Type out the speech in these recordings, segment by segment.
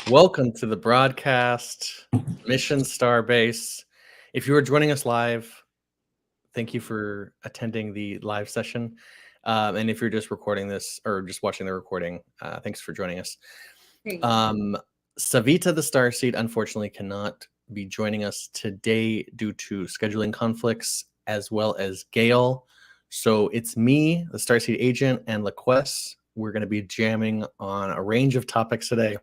Welcome to the broadcast Mission Starbase. If you are joining us live, thank you for attending the live session. And if you're just recording this or just watching the recording, thanks for joining us. Thank Savita the Starseed unfortunately cannot be joining us today due to scheduling conflicts as well as Gail. So it's me, the Starseed agent, and LaQuest. We're going to be jamming on a range of topics today.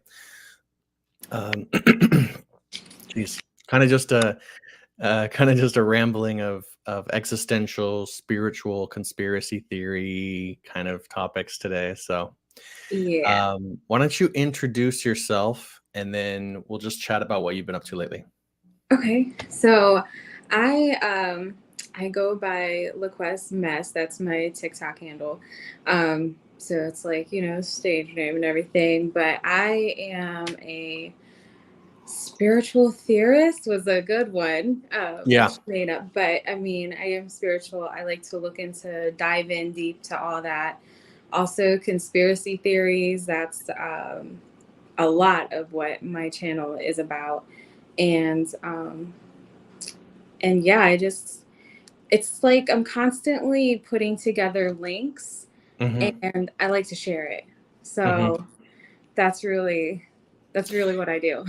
Geez, kind of just a rambling of existential, spiritual, conspiracy theory kind of topics today. So, Yeah. why don't you introduce yourself, and then we'll just chat about what you've been up to lately. Okay. So I go by LaQuest Mess. That's my TikTok handle. So it's like, stage name and everything. But I am a spiritual theorist was a good one. Yeah. Which made up. But I mean, I am spiritual. I like to dive in deep to all that. Also conspiracy theories. That's a lot of what my channel is about. And yeah, it's like I'm constantly putting together links, Mm-hmm. and I like to share it. Mm-hmm. So that's really what I do.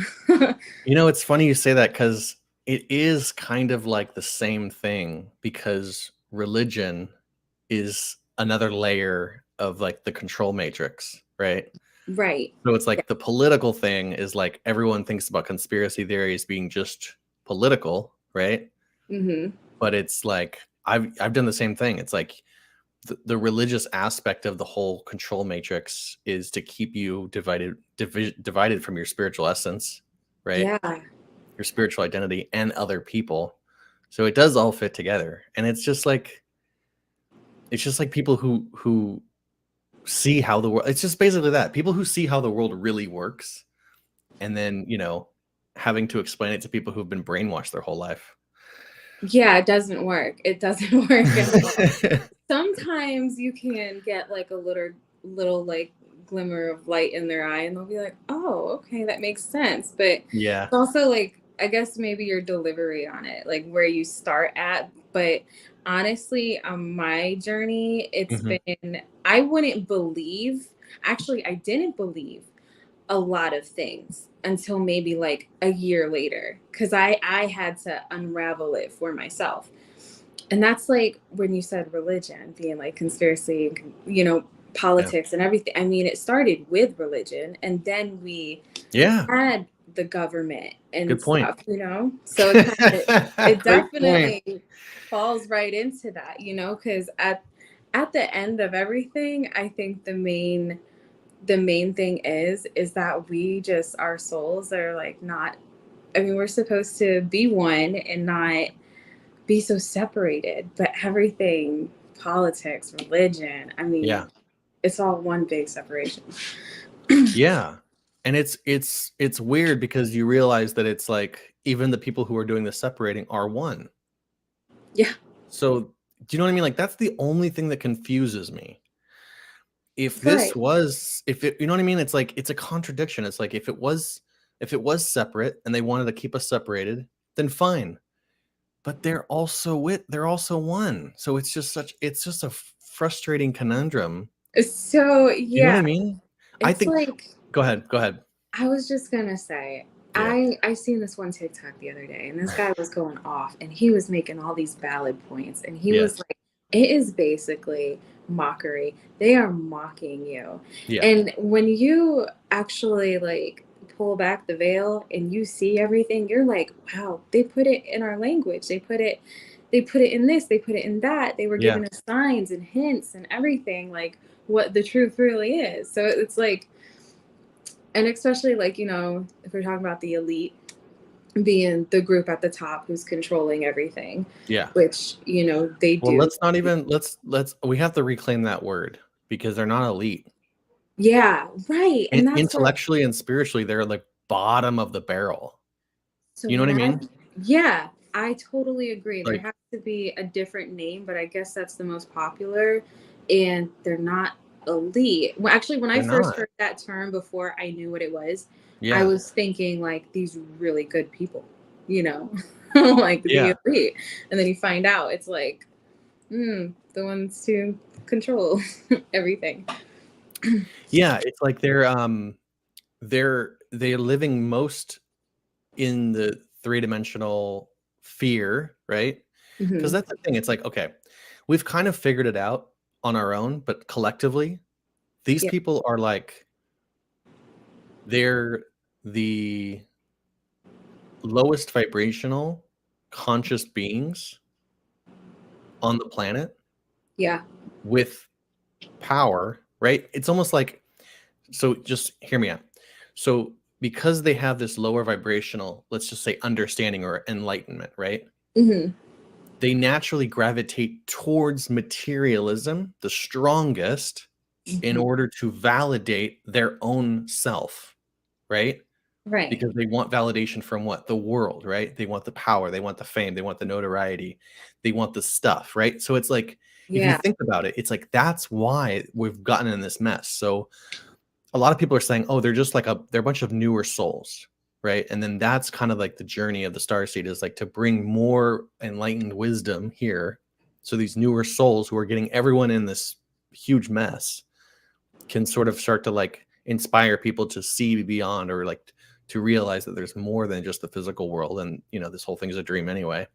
It's funny you say that because it is kind of like the same thing, because religion is another layer of like the control matrix, right? Right. So it's like the political thing is like everyone thinks about conspiracy theories being just political, right? Mm-hmm. But it's like I've done the same thing. It's like the religious aspect of the whole control matrix is to keep you divided from your spiritual essence, right? Yeah. Your spiritual identity and other people. So it does all fit together, and it's just like people who see how the world. It's just basically that people who see how the world really works, and then having to explain it to people who've been brainwashed their whole life. Yeah, it doesn't work. It doesn't work at all. Sometimes you can get like a little like glimmer of light in their eye and they'll be like, "Oh, okay, that makes sense." But it's Yeah. also like I guess maybe your delivery on it, like where you start at. But honestly, on my journey, it's Hmm. been I wouldn't believe, actually I didn't believe a lot of things until maybe like a year later, because I had to unravel it for myself. And that's like when you said religion being like conspiracy, Yeah. politics and everything. I mean, it started with religion, and then we Yeah. had the government and Good point. stuff. So it Great point. definitely falls right into that, because at the end of everything, I think the main thing is that we just, our souls are like not, I mean, we're supposed to be one and not be so separated, but everything, politics, religion, I mean, Yeah. it's all one big separation. Yeah. And it's weird because you realize that it's like even the people who are doing the separating are one. Yeah. So do you know what I mean? Like that's the only thing that confuses me. If Right. this was if it, you know what I mean? It's like it's a contradiction. It's like if it was separate and they wanted to keep us separated, then fine. But they're also one. So it's just a frustrating conundrum. So You know what yeah, I mean? I it's think like, Go ahead. Go ahead. I was just gonna say, Yeah. I seen this one TikTok the other day, and this guy was going off, and he was making all these valid points, and he was Yes. like, "It is basically mockery. They are mocking you." Yeah. And when you actually like pull back the veil and you see everything, you're like, "Wow, they put it in our language. They put it in this. They put it in that. They were Yeah. giving us signs and hints and everything, like what the truth really is." So it's like, and especially like, if we're talking about the elite being the group at the top who's controlling everything, Yeah. which they Well, do. let's not even let's we have to reclaim that word because they're not elite. Yeah, right. And that's what, Intellectually and spiritually, they're like bottom of the barrel. so You know what I now, mean? yeah, I totally agree. There Like, has to be a different name, but I guess that's the most popular. And they're not elite. Well, actually, when I They're first not. heard that term before I knew what it was, I Yeah. was thinking like these really good people, you know, like the Yeah. elite. And then you find out it's like, the ones to control everything. Yeah, it's like they're living most in the three-dimensional fear, right? Because Hmm. that's the thing. It's like, okay, we've kind of figured it out on our own, but collectively, these Yeah. people are like they're the lowest vibrational conscious beings on the planet Yeah. with power, right? It's almost like, so just hear me out. So because they have this lower vibrational, let's just say understanding or enlightenment, right? Hmm. They naturally gravitate towards materialism, the strongest, in Hmm. order to validate their own self, right? Right. Because they want validation from what? The world, right? They want the power, they want the fame, they want the notoriety, they want the stuff, right? So it's like, if you Yeah. think about it, it's like that's why we've gotten in this mess. So a lot of people are saying, oh, they're just like they're a bunch of newer souls, right? And then that's kind of like the journey of the Starseed is like to bring more enlightened wisdom here. So these newer souls who are getting everyone in this huge mess can sort of start to like inspire people to see beyond or like to realize that there's more than just the physical world and this whole thing is a dream anyway.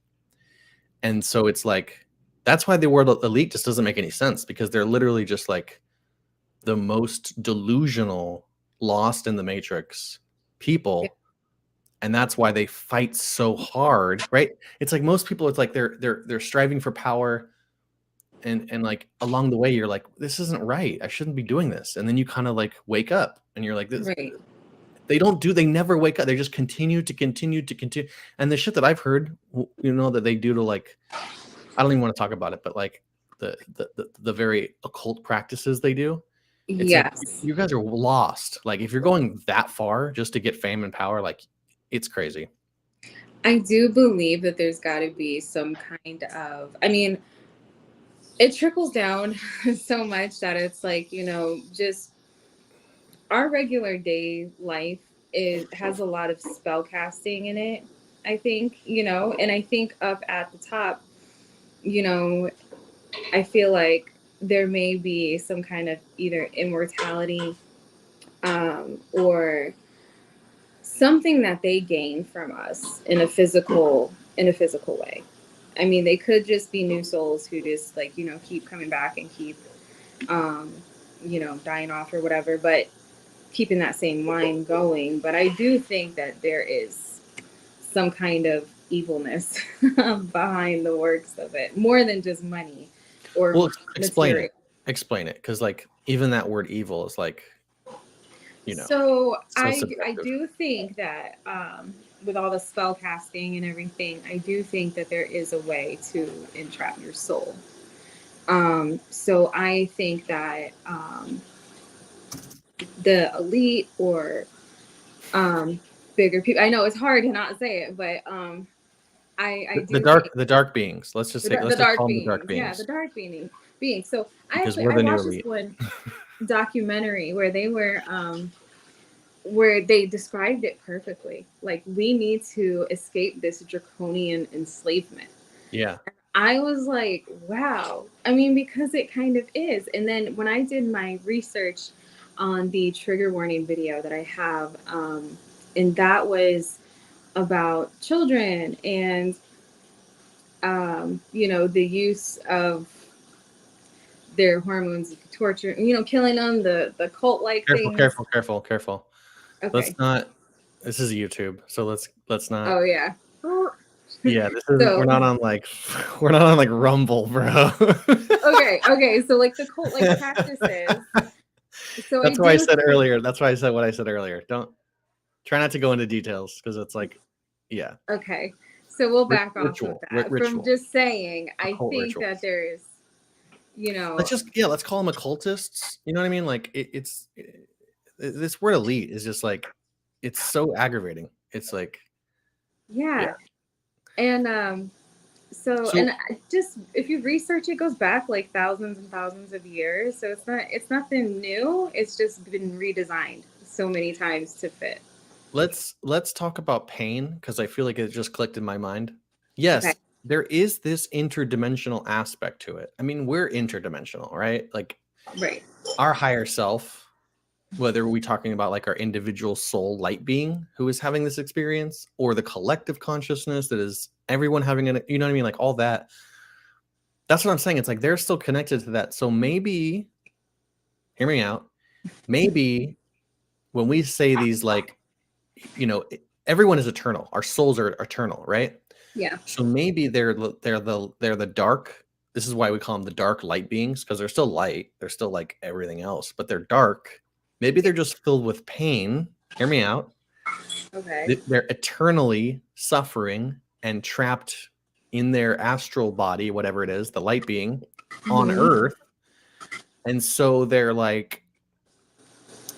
And so it's like that's why the word elite just doesn't make any sense because they're literally just like the most delusional, lost in the matrix Yeah. people, and that's why they fight so hard, right? It's like most people, it's like they're striving for power, and like along the way, you're like, this isn't right. I shouldn't be doing this, and then you kind of like wake up, and you're like, this. Right. They never wake up. They just continue, and the shit that I've heard, that they do to like, I don't even want to talk about it, but like the very occult practices they do. It's like Yes. you guys are lost. Like if you're going that far just to get fame and power, like it's crazy. I do believe that there's got to be some kind of, I mean, it trickles down so much that it's like, just our regular day life has a lot of spell casting in it, I think, and I think up at the top, you know, I feel like there may be some kind of either immortality, or something that they gain from us in a physical way. I mean, they could just be new souls who just like, keep coming back and keep um, dying off or whatever, but keeping that same line going. But I do think that there is some kind of evilness behind the works of it, more than just money or Well, explain material. it. Explain it, because like even that word evil is like So so I subjective. do think that with all the spell casting and everything, I do think that there is a way to entrap your soul. So I think that the elite or um, bigger people. I know it's hard to not say it, but I The do think dark beings. Let's just say the let's just dark call them the dark beings. Yeah, the beings dark beings. So because we're I the new watched this elite. one documentary where they described it perfectly. Like we need to escape this draconian enslavement. Yeah. I was like, wow. I mean, because it kind of is. And then when I did my research on the trigger warning video that I have, and that was about children and, the use of their hormones, torture, killing them, the cult like Careful, things. careful, careful, careful. Let's Okay. not. This is YouTube, so let's not. Oh, yeah. Yeah, this isn't. We're So, not on like we're not on like Rumble, bro. okay. Okay. So, like the cult like practices. So, I That's why I do. said earlier. That's why I said what I said earlier. Don't try not to go into details because it's like, yeah, Okay. So we'll back off of ritual, that. From ritual, just saying, I occult think that rituals. there is, you Let's know, just let's call them occultists. You know what I mean? Like this word elite is just like it's so aggravating. It's like, yeah. yeah, And So, So and just if you research, it goes back like thousands and thousands of years. So it's nothing new. It's just been redesigned so many times to fit. let's talk about pain because I feel like it just clicked in my mind. Okay. Yes, there is this interdimensional aspect to it. I mean, we're interdimensional, right? Like Right. our higher self, whether we're talking about like our individual soul light being who is having this experience, or the collective consciousness that is everyone having an, you know what I mean? Like all that. That's what I'm saying. It's like they're still connected to that. So maybe, hear me out. Maybe when we say these, like, everyone is eternal. Our souls are eternal, right? Yeah. So maybe they're the dark. This is why we call them the dark light beings, because they're still light. They're still like everything else, but they're dark. Maybe they're just filled with pain. Hear me out. Okay. They're eternally suffering and trapped in their astral body, whatever it is, the light being on Mhm. Earth. And so they're like,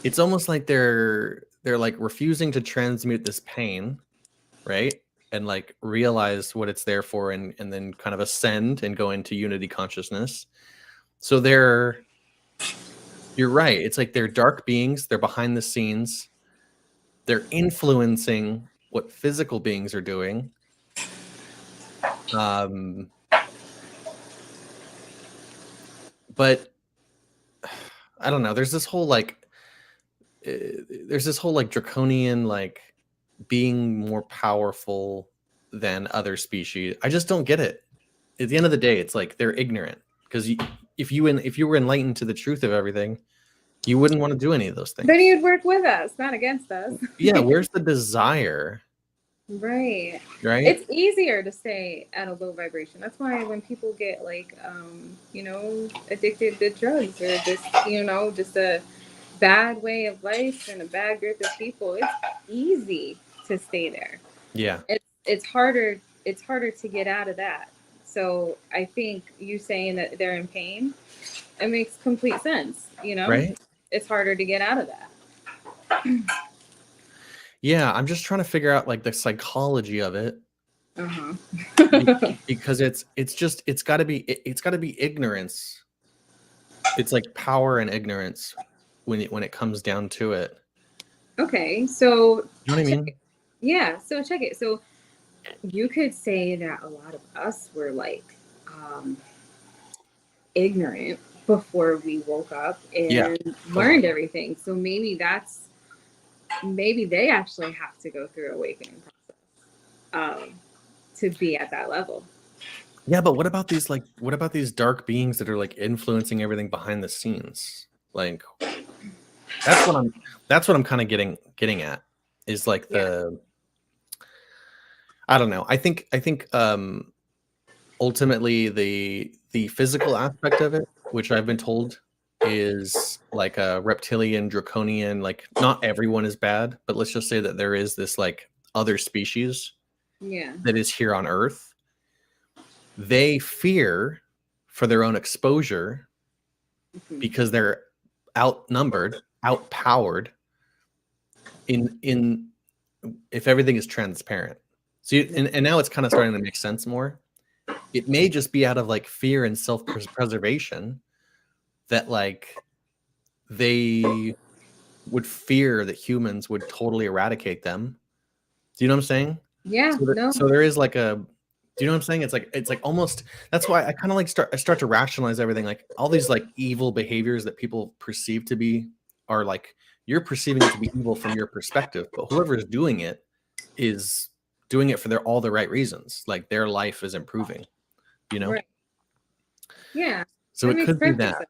it's almost like they're like refusing to transmute this pain, right? And like realize what it's there for, and then kind of ascend and go into unity consciousness. So you're right. It's like they're dark beings, they're behind the scenes, they're influencing what physical beings are doing. Um, but I don't know. There's this whole like draconian, like being more powerful than other species. I just don't get it. At the end of the day, it's like they're ignorant, because if you were enlightened to the truth of everything, you wouldn't want to do any of those Then things. you'd work with us, not against us. Yeah, where's the desire, Right. right? It's easier to stay at a low vibration. That's why when people get like, addicted to drugs or just a bad way of life and a bad group of people, it's easy to stay there. Yeah, It's harder. It's harder to get out of that. So I think you saying that they're in pain, it makes complete sense. right. It's harder to get out of that. Yeah, I'm just trying to figure out like the psychology of it, Uh be- huh. because it's got to be ignorance. It's like power and ignorance when it comes down to it. Okay, so You know what I check mean? it. Yeah, so check it. So you could say that a lot of us were like um, ignorant before we woke up Yeah, and totally. learned everything. So maybe they actually have to go through awakening process to be at that level. Yeah, but what about these dark beings that are like influencing everything behind the scenes? Like that's what I'm that's what I'm kind of getting at, is like Yeah. the, I don't know. I think ultimately the physical aspect of it, which I've been told is like a reptilian draconian, like not everyone is bad, but let's just say that there is this like other species Yeah. that is here on Earth. They fear for their own exposure Mhm. because they're outnumbered, outpowered in if everything is transparent. So and now it's kind of starting to make sense more. It may just be out of like fear and self-preservation that like they would fear that humans would totally eradicate them. Do you know what I'm saying? Yeah. No. So there is like a, do you know what I'm saying? It's like almost, that's why I kind of like start to rationalize everything. Like all these like evil behaviors that people perceive to be are like, you're perceiving it to be evil from your perspective, but whoever is doing it is doing it for all the right reasons. Like their life is improving, you know? Right. Yeah. So That it makes could be perfect that,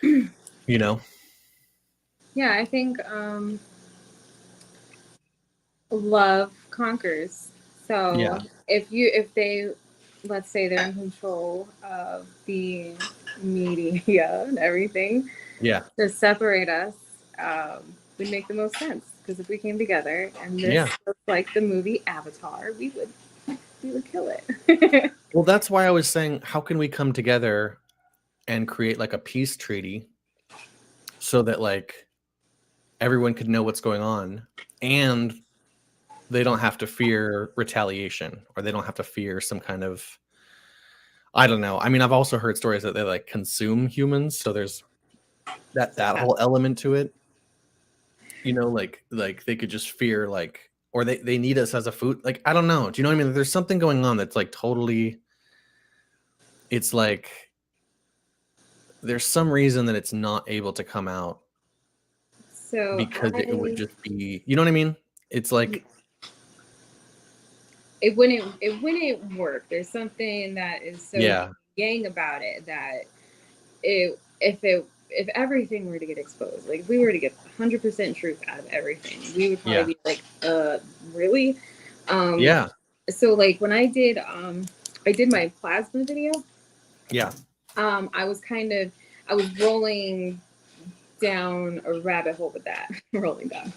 sense. you know? Yeah, I think love conquers. So Yeah. if they, let's say they're in control of the media and everything Yeah. to separate us, would make the most sense. Because if we came together and this Yeah. was like the movie Avatar, we would kill it. Well, that's why I was saying, how can we come together and create like a peace treaty so that like everyone could know what's going on, and they don't have to fear retaliation, or they don't have to fear some kind of, I don't know. I mean, I've also heard stories that they like consume humans, so there's that whole element to it. You know, like they could just fear, like, or they need us as a food. Like, I don't know. Do you know what I mean? There's something going on that's like totally. It's like there's some reason that it's not able to come out So because it would just be. You know what I mean? It's like it wouldn't work. There's something that is so yeah, yang about it that if everything were to get exposed, like if we were to get 100% truth out of everything, we would probably yeah, be like, really? yeah, So like when I did my plasma video, yeah. I was rolling down a rabbit hole with that, rolling down.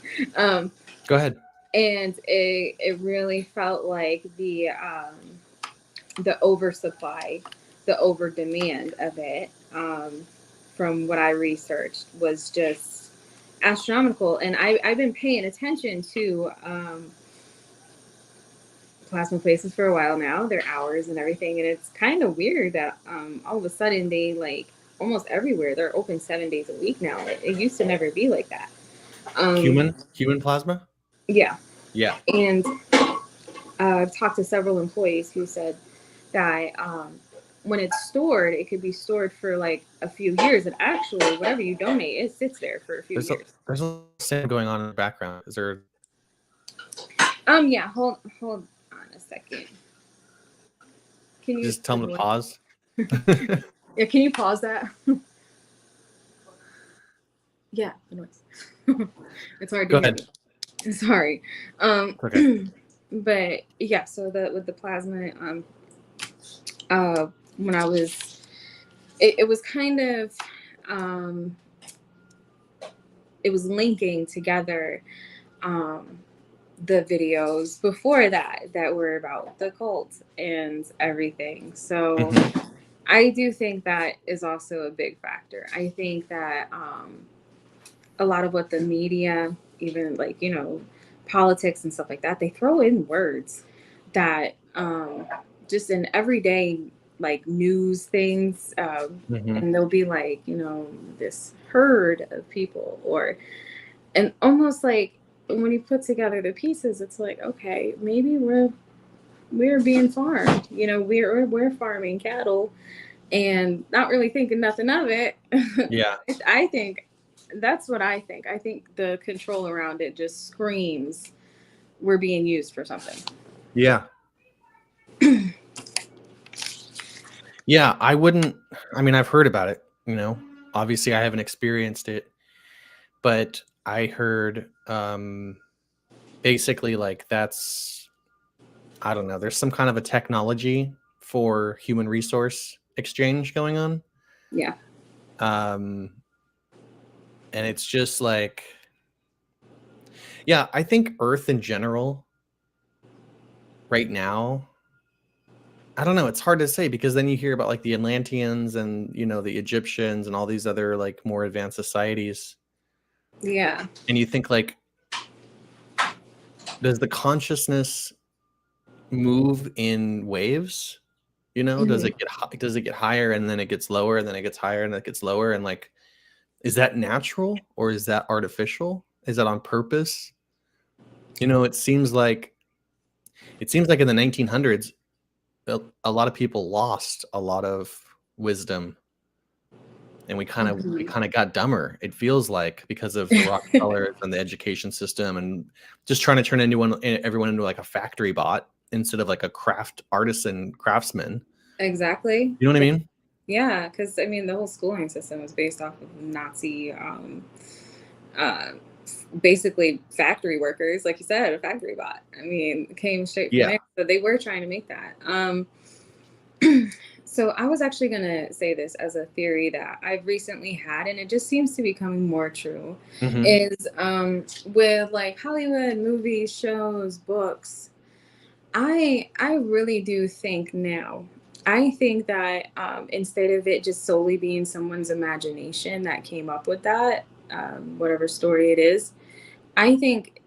Go ahead. And it really felt like the oversupply, the over demand of it, from what I researched, was just astronomical. And I've been paying attention to plasma places for a while now, their hours and everything, and it's kind of weird that all of a sudden they, like, almost everywhere they're open 7 days a week now. It used to never be like that. Human plasma. Yeah. Yeah. And I've talked to several employees who said that when it's stored, it could be stored for like a few years, and actually whatever you donate, it sits there for a few years. There's a sound going on in the background. Is there? Yeah, hold on a second. Can you Just tell them to pause? Yeah, can you pause that? Yeah, the noise. It's hard to Go hear. ahead. Sorry. Okay. But yeah, so with the plasma, when I was, it was kind of, it was linking together the videos before that were about the cult and everything. So I do think that is also a big factor. I think that a lot of what the media, even like, politics and stuff like that, they throw in words that just in everyday like news things, and they'll be like, this herd of people, and almost like when you put together the pieces, it's like, okay, maybe we're being farmed, we're farming cattle and not really thinking nothing of it. Yeah. I think that's what I think. I think the control around it just screams we're being used for something. Yeah. Yeah, I mean, I've heard about it, obviously I haven't experienced it, but I heard basically like that's, I don't know, there's some kind of a technology for human resource exchange going on. Yeah. And it's just like, yeah, I think Earth in general right now, I don't know, it's hard to say because then you hear about like the Atlanteans and, the Egyptians and all these other like more advanced societies. Yeah. And you think like, does the consciousness move in waves? Does it get higher and then it gets lower and then it gets higher and it gets lower? And like, is that natural or is that artificial? Is that on purpose? It seems like in the 1900s, a lot of people lost a lot of wisdom, and we kind of got dumber. It feels like because of the Rockefellers and the education system, and just trying to turn everyone into like a factory bot instead of like a craftsman. Exactly. You know what I mean? Yeah, because I mean the whole schooling system was based off of Nazi, basically factory workers, like you said, a factory bot. I mean, it came straight from there. So they were trying to make that. So I was actually going to say this as a theory that I've recently had, and it just seems to be becoming more true, is with like Hollywood movies, shows, books. I really do think now. I think that instead of it just solely being someone's imagination that came up with that, whatever story it is, I think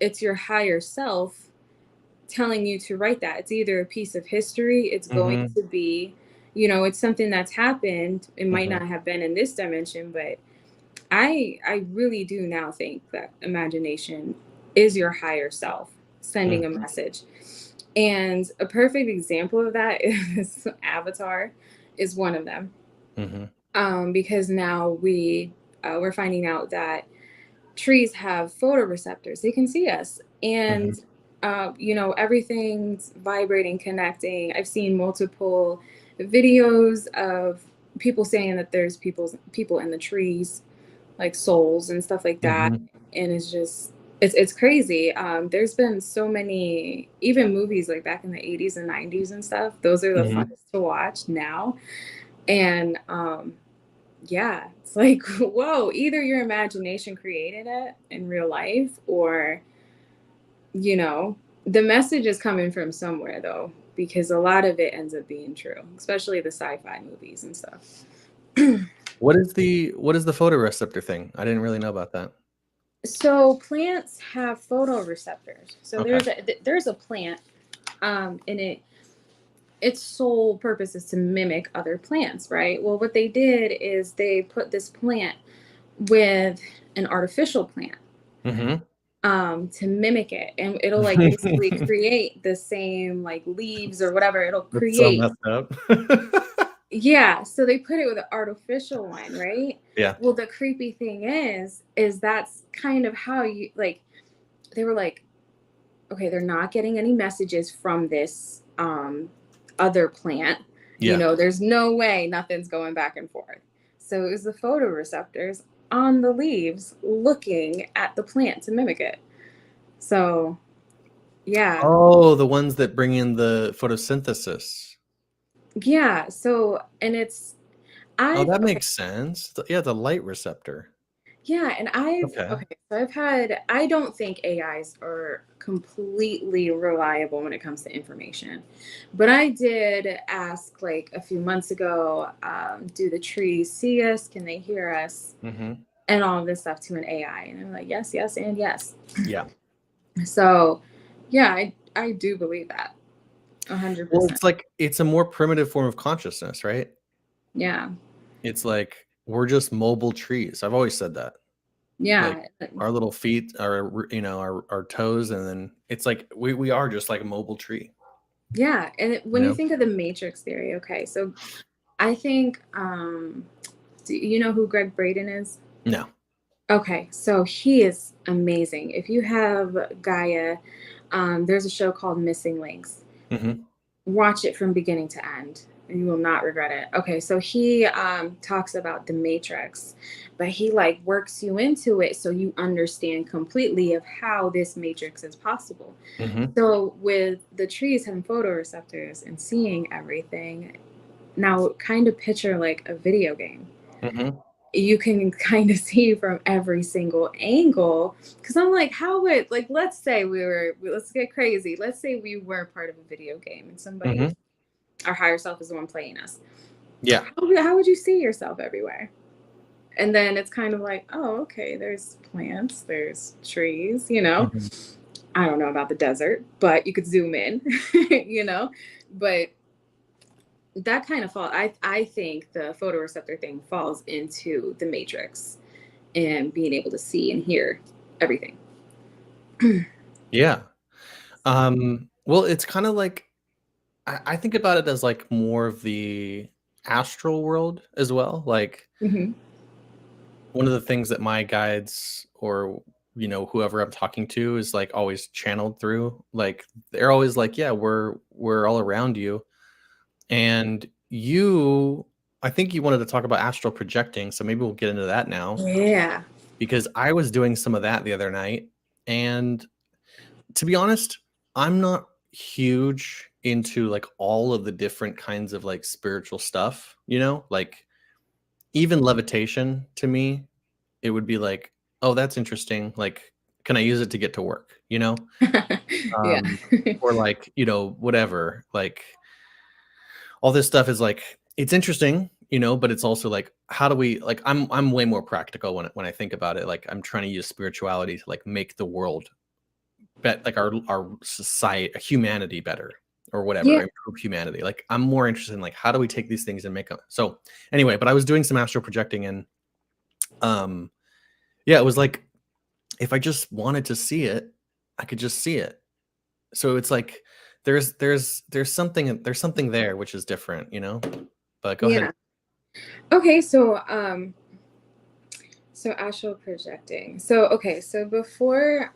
it's your higher self telling you to write that. It's either a piece of history, it's going Mhm, to be, you know, it's something that's happened. It might mhm, not have been in this dimension, but I really do now think that imagination is your higher self sending a mhm, message. And a perfect example of that is Avatar is one of them. mhm, Because now we're finding out that trees have photoreceptors. They can see us. And mhm, you know, everything's vibrating, connecting. I've seen multiple videos of people saying that there's people in the trees, like souls and stuff like that. mhm, And it's just it's crazy. There's been so many, even movies like back in the 80s and 90s and stuff. Those are the mhm. funnest to watch now. And yeah, it's like, whoa, either your imagination created it in real life, or, you know, the message is coming from somewhere though, because a lot of it ends up being true, especially the sci-fi movies and stuff. What is the photoreceptor thing? I didn't really know about that. So plants have photoreceptors. So Okay. there's a plant, and its sole purpose is to mimic other plants, right? Well, what they did is they put this plant with an artificial plant, Mhm. to mimic it, and it'll like basically create the same like leaves or whatever it'll That's so create. messed up. Yeah, so they put it with an artificial one, right? Yeah. Well, the creepy thing is that's kind of how you like, they were like, okay, they're not getting any messages from this other plant. You Yeah. know, there's no way nothing's going back and forth. So it was the photoreceptors on the leaves looking at the plant to mimic it. So yeah. Oh, the ones that bring in the photosynthesis. Yeah. So, and it's, Oh, I've, that okay. makes sense. Yeah, the light receptor. Yeah. And Okay. okay. So I don't think AIs are completely reliable when it comes to information. But I did ask like a few months ago, do the trees see us? Can they hear us? Mhm. And all of this stuff to an AI. And I'm like, yes, yes, and yes. Yeah. So yeah, I do believe that Well, 100%. it's a more primitive form of consciousness, right? Yeah. It's like we're just mobile trees. I've always said that. Like Yeah. our little feet are, our toes, and then it's like we are just like a mobile tree, Yeah, and you when you know? think of the matrix theory, okay, so I think, do you know who Greg Braden is? No. Okay, so he is amazing. If you have Gaia, there's a show called Missing Links. Mhm. Watch it from beginning to end. You will not regret it. Okay, so he talks about the matrix, but he like works you into it so you understand completely of how this matrix is possible. Mhm. So with the trees having photoreceptors and seeing everything, now kind of picture like a video game. Mhm. You can kind of see from every single angle. Cause I'm like, how would, like, let's say let's get crazy. Let's say we were part of a video game and somebody, Mhm. our higher self is the one playing us. Yeah. How would you see yourself everywhere? And then it's kind of like, oh, okay, there's plants, there's trees, you know. Mhm. I don't know about the desert, but you could zoom in, you know. But that kind of I think the photoreceptor thing falls into the matrix and being able to see and hear everything. Yeah. Well, it's kinda like I think about it as, like, more of the astral world as well. Like, Hmm. one of the things that my guides or, whoever I'm talking to is, like, always channeled through, like, they're always like, "Yeah, we're all around you." And I think you wanted to talk about astral projecting, so maybe we'll get into that now, Yeah. because I was doing some of that the other night, and to be honest, I'm not huge into, like, all of the different kinds of, like, spiritual stuff, Like, even levitation to me, it would be like, "Oh, that's interesting, like, can I use it to get to work?" Yeah. Um, or, like, whatever, like, all this stuff is, like, it's interesting, but it's also, like, how do we like, I'm way more practical when I think about it, like, I'm trying to use spirituality to, like, make the world like our society, humanity better or whatever, Yeah. improve humanity. Like I'm more interested in like how do we take these things and make them. So anyway, but I was doing some astral projecting and yeah, it was like if I just wanted to see it, I could just see it. So it's like there's something there which is different, you know? But go ahead. Yeah. Okay, so astral projecting. So okay, so before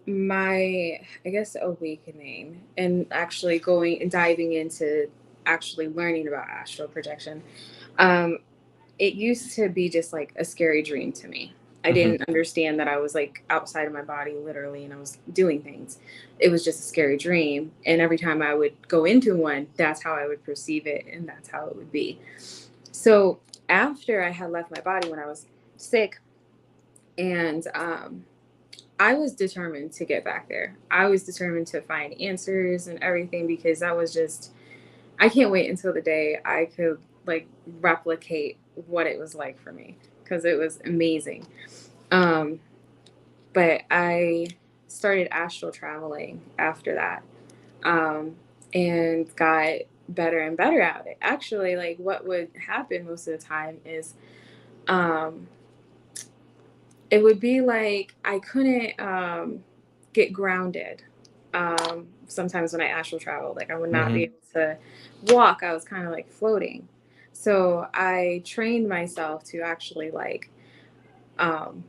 my, I guess, awakening and actually going and diving into actually learning about astral projection, um it used to be just like a scary dream to me. I Mhm. didn't understand that I was like outside of my body literally and I was doing things. It was just a scary dream. And every time I would go into one, that's how I would perceive it and that's how it would be. So after I had left my body when I was sick, and I was determined to get back there. I was determined to find answers and everything because that was just, I can't wait until the day I could like replicate what it was like for me because it was amazing. Um, but I started astral traveling after that, um, and got better and better at it. Actually, like what would happen most of the time is um, it would be like I couldn't get grounded. Sometimes when I astral travel, like I would not be Mhm. able to walk. I was kind of like floating. So I trained myself to actually like um,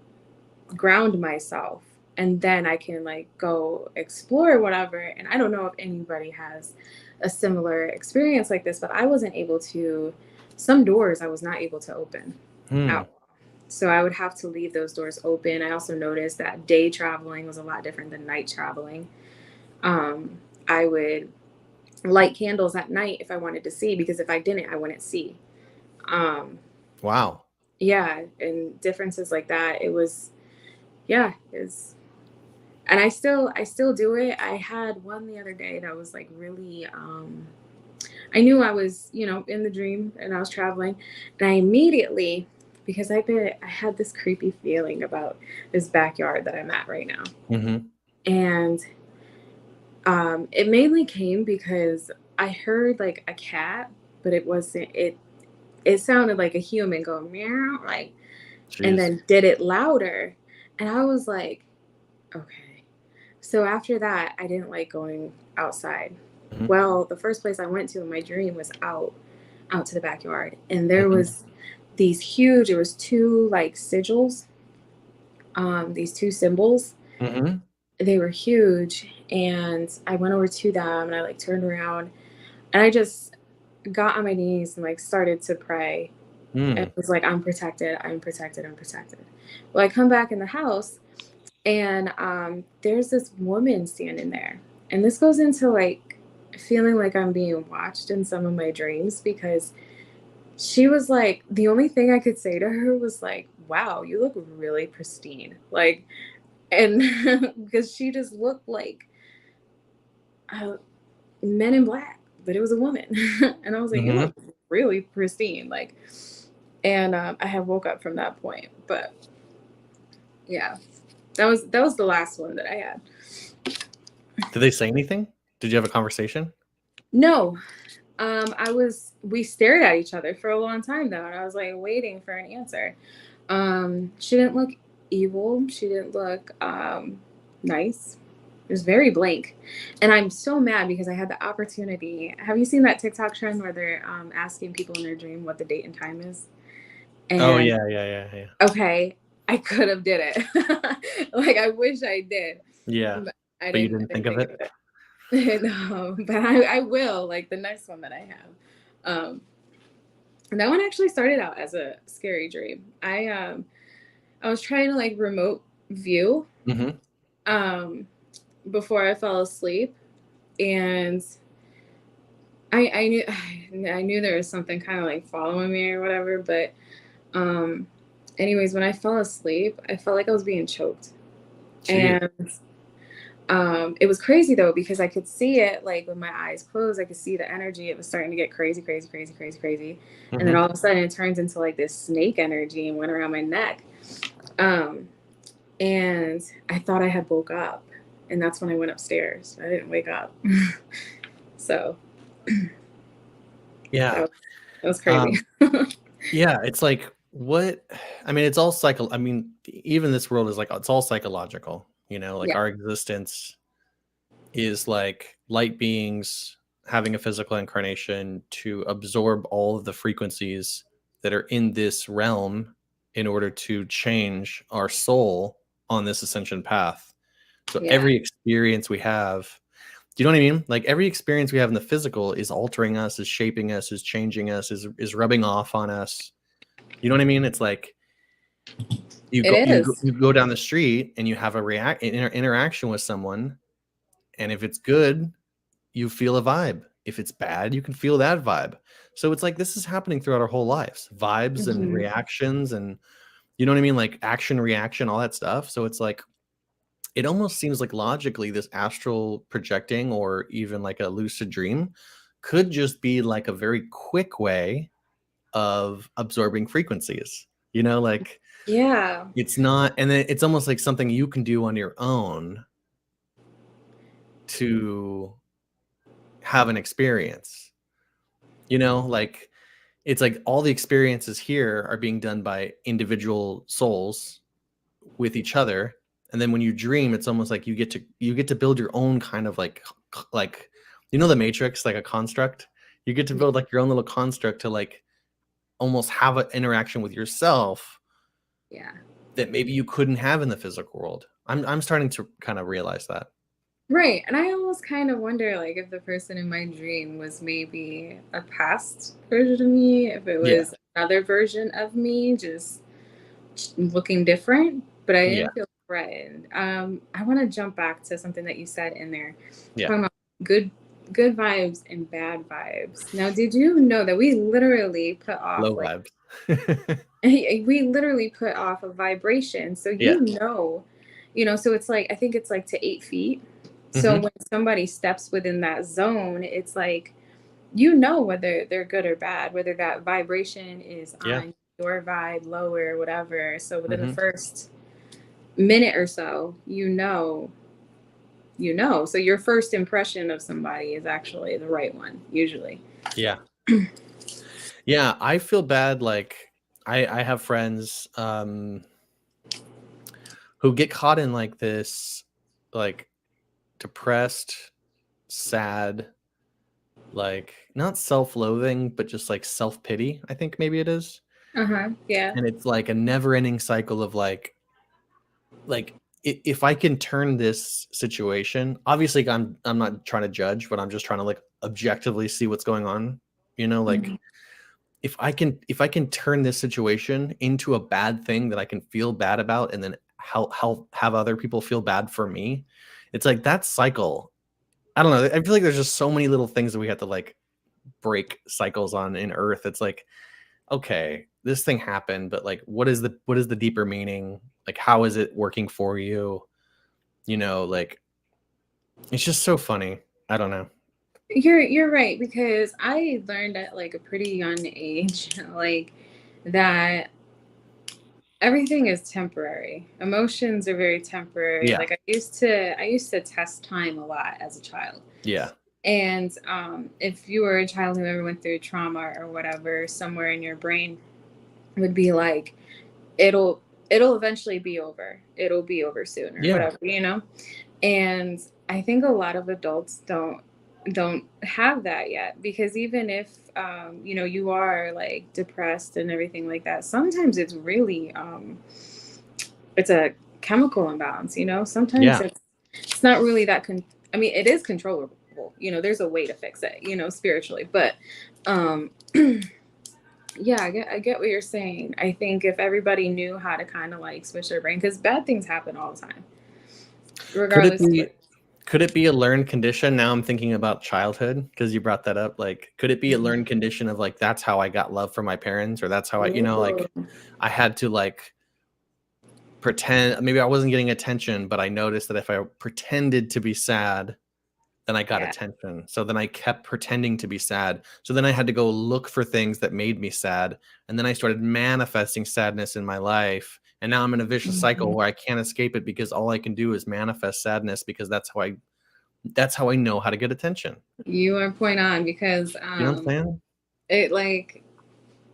ground myself, and then I can like go explore whatever. And I don't know if anybody has a similar experience like this, but I wasn't able to. Some doors I was not able to open Hmm. out. So I would have to leave those doors open. I also noticed that day traveling was a lot different than night traveling. I would light candles at night if I wanted to see, because if I didn't, I wouldn't see. Um, Wow. yeah, and differences like that. It was, yeah, it's, and I still do it. I had one the other day that was like really, I knew I was, in the dream and I was traveling, and I immediately, because I had this creepy feeling about this backyard that I'm at right now, Mhm. and it mainly came because I heard like a cat, but it wasn't it. It sounded like a human going meow, like, and Jeez. then did it louder, and I was like, okay. So after that, I didn't like going outside. Mhm. Well, the first place I went to in my dream was out to the backyard, and there Mhm. was these huge. It was two like sigils, these two symbols. Mhm. They were huge, and I went over to them, and I like turned around, and I just got on my knees and like started to pray. And Mm. it was like, I'm protected, I'm protected, I'm protected. Well, I come back in the house, and there's this woman standing there. And this goes into like feeling like I'm being watched in some of my dreams, because she was like, the only thing I could say to her was like, wow, you look really pristine. Like, and because she just looked like uh, Men in Black, but it was a woman. And I was like, you Mhm. look really pristine. Like, and I have woke up from that point. But yeah, that was the last one that I had. Did they say anything? Did you have a conversation? No, we stared at each other for a long time though, and I was like waiting for an answer. She didn't look evil. She didn't look nice. It was very blank. And I'm so mad because I had the opportunity. Have you seen that TikTok trend where they're asking people in their dream what the date and time is? Oh, And yeah, yeah, yeah, yeah. okay, I could have did it. Like I wish I did, Yeah, but I but you didn't. I didn't think didn't of think it? of it. No, but I will, like the next one that I have. Um, and that one actually started out as a scary dream. I was trying to like remote view Mhm. um before I fell asleep, and I knew I knew there was something kind of like following me or whatever, but um anyways, when I fell asleep, I felt like I was being choked. Jeez. And it was crazy though, because I could see it like with my eyes closed. I could see the energy. It was starting to get crazy, crazy, crazy, crazy, crazy, and then Mhm. all of a sudden it turns into like this snake energy and went around my neck. Um, and I thought I had woke up, And that's when I went upstairs. I didn't wake up. So that Yeah. was, that was crazy. Um, yeah, it's like what I mean, it's all I mean, even this world is like it's all psychological, like Yeah. our existence is like light beings having a physical incarnation to absorb all of the frequencies that are in this realm in order to change our soul on this ascension path. So Yeah. every experience we have, do you know what I mean? Like every experience we have in the physical is altering us, is shaping us, is changing us, is rubbing off on us. You know what I mean? It's like you It go you go, is. you go down the street and you have interaction with someone, and if it's good, you feel a vibe. If it's bad, you can feel that vibe. So it's like this is happening throughout our whole lives, vibes and Mhm. reactions, and you know what I mean, like action, reaction, all that stuff. So it's like it almost seems like logically this astral projecting or even like a lucid dream could just be like a very quick way of absorbing frequencies. Like Yeah. it's not, and then it's almost like something you can do on your own to have an experience. Like it's like all the experiences here are being done by individual souls with each other, and then when you dream, it's almost like you get to build your own kind of like the Matrix, like a construct. You get to build like your own little construct to like almost have an interaction with yourself Yeah. that maybe you couldn't have in the physical world. I'm starting to kind of realize that. Right. And I almost kind of wonder like if the person in my dream was maybe a past version of me, if it Yeah. was another version of me, just looking different, but I Yeah. didn't feel threatened. I want to jump back to something that you said in there, Yeah. talking about good good vibes and bad vibes. Now, did you know that we literally put off Low like vibes. we literally put off a vibration. So Yeah. so it's like I think it's like to 8 feet. So Hmm. when somebody steps within that zone, it's like whether they're good or bad, whether that vibration is Yeah. on your vibe, lower, whatever. So within the Hmm. first minute or so, So your first impression of somebody is actually the right one, usually. Yeah. Yeah, I feel bad. Like I have friends who get caught in like this, like depressed, sad, like not self-loathing, but just like self-pity. I think maybe it is, Uh-huh. Yeah. and it's like a never-ending cycle of if I can turn this situation. Obviously, I'm not trying to judge, but I'm just trying to like objectively see what's going on. Like Mhm. if I can turn this situation into a bad thing that I can feel bad about, and then how have other people feel bad for me, it's like that cycle. I don't know. I feel like there's just so many little things that we have to like break cycles on in Earth. It's like, okay, this thing happened, but like, what is the deeper meaning? Like, how is it working for you? Like it's just so funny. I don't know. You're right, because I learned at like a pretty young age like that everything is temporary. Emotions are very temporary. Yeah, Like I used to test time a lot as a child. yeah, And if you were a child who ever went through trauma or whatever, somewhere in your brain would be like, it'll it'll eventually be over. It'll be over soon or yeah, whatever. And I think a lot of adults don't have that yet, because even if you are like depressed and everything like that, sometimes it's a chemical imbalance. Sometimes yeah. it's not really that I mean, it is controllable. There's a way to fix it, spiritually, but um yeah, I get what you're saying. I think if everybody knew how to kind of like switch their brain, because bad things happen all the time, Could it regardless of be? what. Could it be a learned condition? Now I'm thinking about childhood because you brought that up. Like, could it be a Mhm. learned condition of like that's how I got love from my parents, or that's how Ooh, like I had to like pretend. Maybe I wasn't getting attention, but I noticed that if I pretended to be sad, then I got yeah. attention. So then I kept pretending to be sad. So then I had to go look for things that made me sad, and then I started manifesting sadness in my life. And now I'm in a vicious cycle Mhm. where I can't escape it because all I can do is manifest sadness because that's how I know how to get attention. You are point on because You know what I'm saying? it like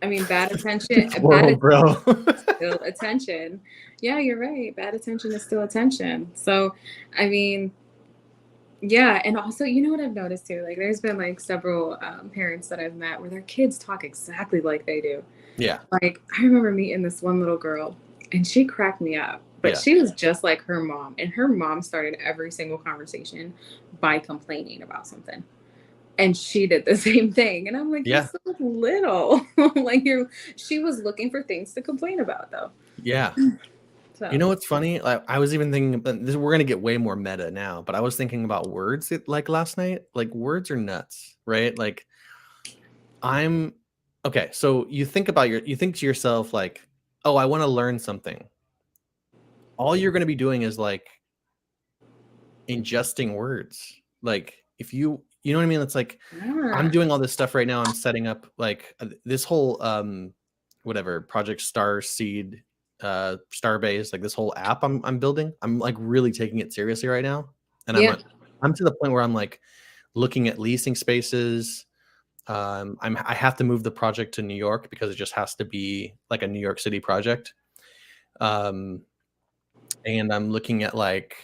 I mean bad attention It's bad horrible, bro. still attention. Yeah, you're right. Bad attention is still attention. So, I mean, yeah, and also, you know what I've noticed too? Like, there's been like several parents that I've met where their kids talk exactly like they do. Yeah. Like, I remember meeting this one little girl, and she cracked me up. But Yeah. she was just like her mom, and her mom started every single conversation by complaining about something. And she did the same thing. And I'm like, you're Yeah. so little. Like she was looking for things to complain about though. Yeah. You So know what's funny? Like, I was even thinking, but we're gonna get way more meta now. But I was thinking about words like last night. Like words are nuts, right? Like I'm okay. So you think to yourself like, oh, I want to learn something. All you're gonna be doing is like ingesting words. Like if you know what I mean? It's like I'm yeah. doing all this stuff right now. I'm setting up like this whole whatever project Star Seed Starbase, like this whole app I'm building. I'm like really taking it seriously right now. And Yeah. I'm to the point where I'm like looking at leasing spaces. I have to move the project to New York because it just has to be like a New York City project. Um and I'm looking at like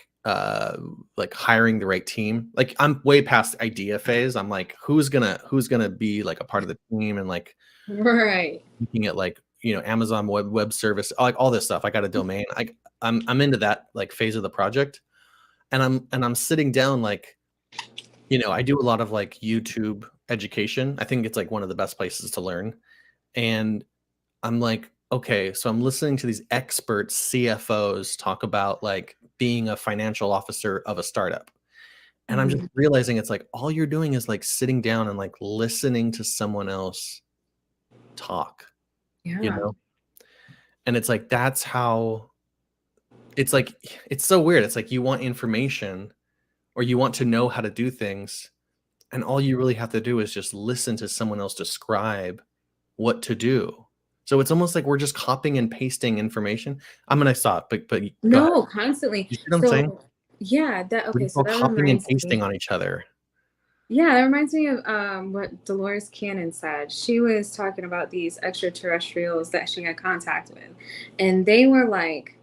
hiring the right team. Like I'm way past idea phase. I'm like, who's gonna be like a part of the team and like Right. looking at like Amazon web service, like all this stuff. I got a domain. I'm into that like phase of the project, and I'm sitting down like I do a lot of like YouTube education. I think it's like one of the best places to learn, and I'm like, okay, so I'm listening to these expert CFOs talk about like being a financial officer of a startup. And I'm just Mhm. realizing it's like all you're doing is like sitting down and like listening to someone else talk, you Yeah. know? And it's like that's how it's like it's so weird. It's like you want information or you want to know how to do things, and all you really have to do is just listen to someone else describe what to do. So it's almost like we're just copying and pasting information. I'm gonna stop, but go ahead. No, constantly. You see what I'm saying? So yeah, that We're okay, just so all that copying and reminds pasting me. on each other. Yeah, that reminds me of what Dolores Cannon said. She was talking about these extraterrestrials that she had contact with. And they were like,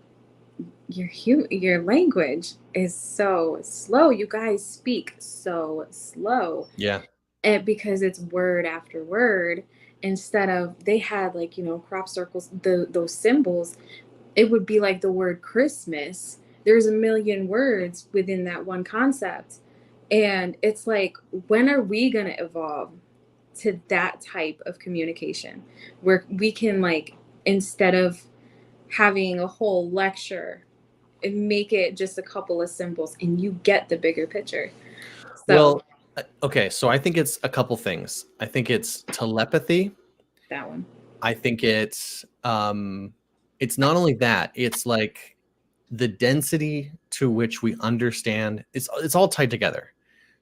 your language is so slow. You guys speak so slow. Yeah. And because it's word after word, instead of they had like, crop circles, those symbols, it would be like the word Christmas. There's a million words within that one concept. And it's like, when are we going to evolve to that type of communication where we can, like, instead of having a whole lecture, and make it just a couple of symbols and you get the bigger picture? So, Well, okay, so I think it's a couple things. I think it's telepathy. that one. I think it's not only that, it's like the density to which we understand it's all tied together.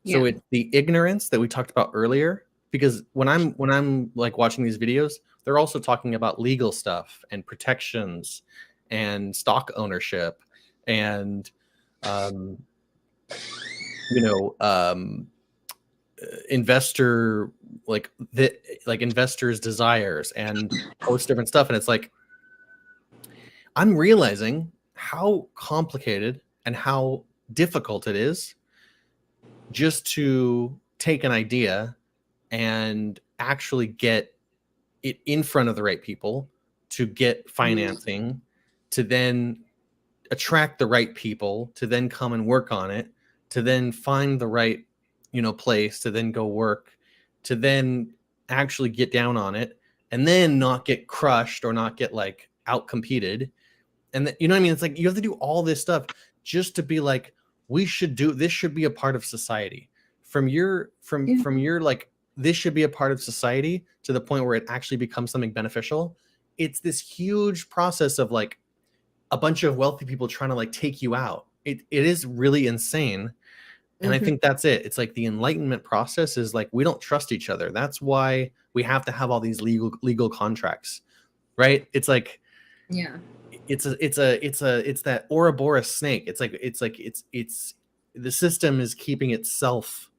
So Yeah. it's the ignorance that we talked about earlier because when I'm like watching these videos, they're also talking about legal stuff and protections and stock ownership and um you know investor like investors desires and post different stuff, and it's like I'm realizing how complicated and how difficult it is just to take an idea and actually get it in front of the right people, to get Mhm. financing, to then attract the right people, to then come and work on it, to then find the right, place to then go work, to then actually get down on it, and then not get crushed or not get like out competed. And you know what I mean? It's like you have to do all this stuff just to be like, we should do this should be a part of society. From your Yeah. from your like this should be a part of society to the point where it actually becomes something beneficial. It's this huge process of like a bunch of wealthy people trying to like take you out. It is really insane. And I Mhm. think that's it. It's like the enlightenment process is like we don't trust each other. That's why we have to have all these legal contracts, right? It's like Yeah. it's that Ouroboros snake. It's the system is keeping itself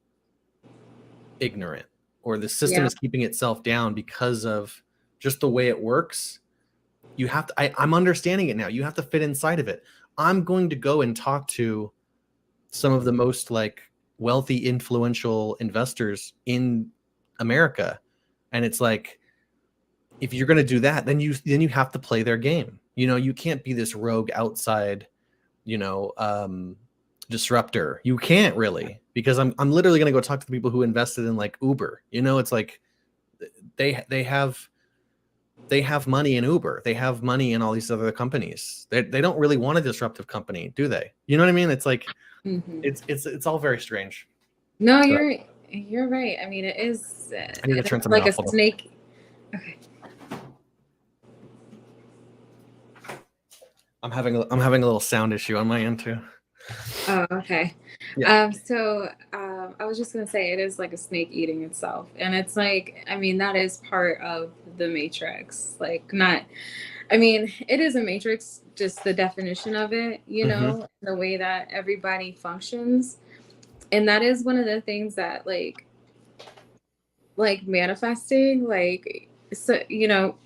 ignorant, or the system Yeah. is keeping itself down because of just the way it works. You have to, I'm understanding it now. You have to fit inside of it. I'm going to go and talk to some of the most like wealthy, influential investors in America. And it's like, if you're going to do that, then you have to play their game. You know, you can't be this rogue outside, you know, disruptor. You can't really, because I'm literally going to go talk to the people who invested in like Uber. You know, it's like they have money in Uber. They have money in all these other companies. They don't really want a disruptive company, do they? You know what I mean? It's like it's all very strange. No, But you're right. I mean, it is I need to turn it's something like a off. Hold on. snake. Okay. I'm having a little sound issue on my end too. Oh, okay. Yeah. I was just gonna say it is like a snake eating itself, and it's like, I mean, that is part of the Matrix. Like, not, I mean, it is a Matrix, just the definition of it, you know, the way that everybody functions, and that is one of the things that like manifesting, like, so you know,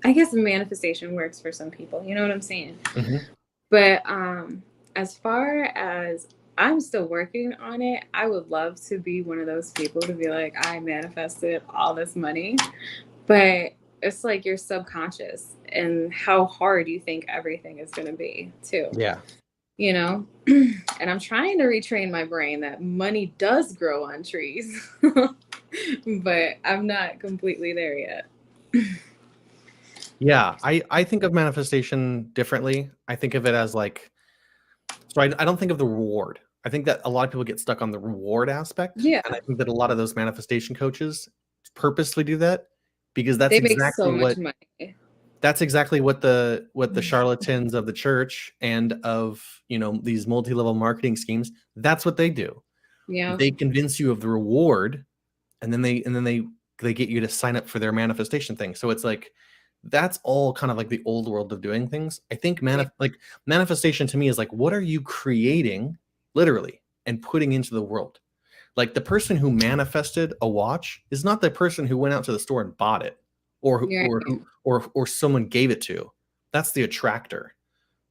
I guess manifestation works for some people. You know what I'm saying? But as far as I'm still working on it, I would love to be one of those people to be like, I manifested all this money. But it's like your subconscious and how hard you think everything is going to be, too. Yeah. You know? And I'm trying to retrain my brain that money does grow on trees. But I'm not completely there yet. Yeah, I think of manifestation differently. I think of it as like, so I don't think of the reward. I think that a lot of people get stuck on the reward aspect. Yeah. And I think that a lot of those manifestation coaches purposely do that, because that's They make exactly so much what money. that's exactly what the charlatans of the church and of, you know, these multi-level marketing schemes, that's what they do. Yeah. They convince you of the reward, and then they get you to sign up for their manifestation thing. So it's like, that's all kind of like the old world of doing things. I think manifestation to me is like, what are you creating literally and putting into the world? Like, the person who manifested a watch is not the person who went out to the store and bought it, or someone gave it to. That's the attractor,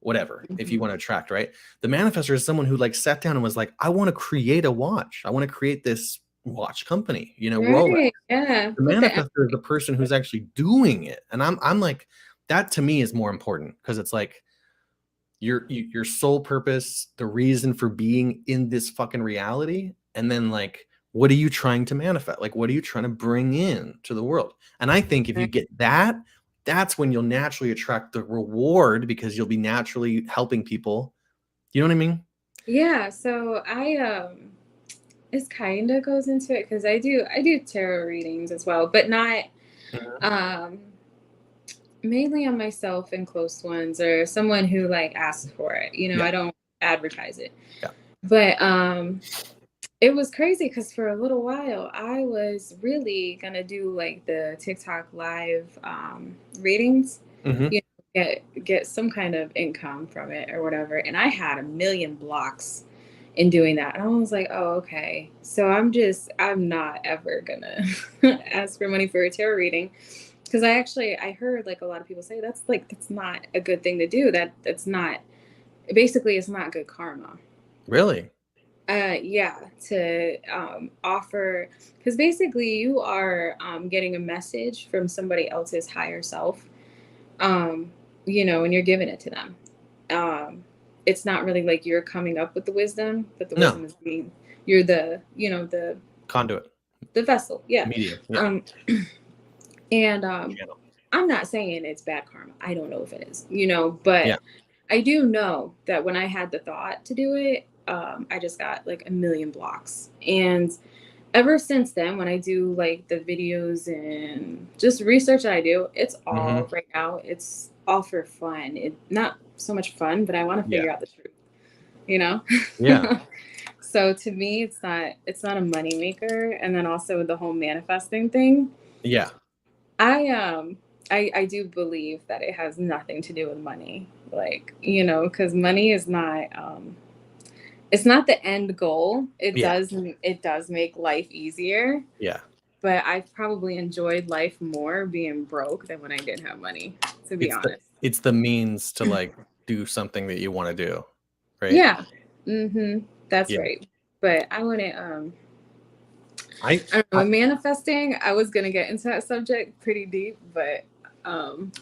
whatever, if you want to attract, right? The manifestor is someone who like sat down and was like, I want to create a watch. I want to create this watch company, you know, Rolex. Yeah. The manifestor is the person who's actually doing it. And I'm like, that to me is more important, because it's like your sole purpose, the reason for being in this fucking reality. And then like, what are you trying to manifest? Like, what are you trying to bring in to the world? And I think if you get that, that's when you'll naturally attract the reward, because you'll be naturally helping people. You know what I mean? Yeah. So this kind of goes into it, because I do tarot readings as well, but not mainly on myself and close ones, or someone who like asks for it. You know, Yeah. I don't advertise it. Yeah. But it was crazy, because for a little while I was really gonna do like the TikTok live readings, you know, get some kind of income from it or whatever. And I had a million blocks in doing that. And I was like, oh, okay. So I'm not ever gonna ask for money for a tarot reading. Because I heard like a lot of people say that's not a good thing to do. That's not, basically it's not good karma. Really? Yeah, to offer, because basically you are getting a message from somebody else's higher self, you know, and you're giving it to them. It's not really like you're coming up with the wisdom, but the wisdom is being, you're the, you know, the conduit, the vessel. Yeah. Medium. Yeah. And I'm not saying it's bad karma. I don't know if it is, you know, but I do know that when I had the thought to do it, I just got like a million blocks. And ever since then, when I do like the videos and just research that I do, it's all right now, it's all for fun. It not so much fun, but I want to figure out the truth, you know? Yeah. So to me, it's not a money maker. And then also with the whole manifesting thing. Yeah. I do believe that it has nothing to do with money. like, you know, because money is not it's not the end goal. Yeah. It does make life easier, Yeah. but I've probably enjoyed life more being broke than when I did have money, to be honest. It's the means to like do something that you want to do, right? Yeah. Mm-hmm. That's Yeah. right. But I wouldn't I I don't know, manifesting, I was gonna get into that subject pretty deep, but um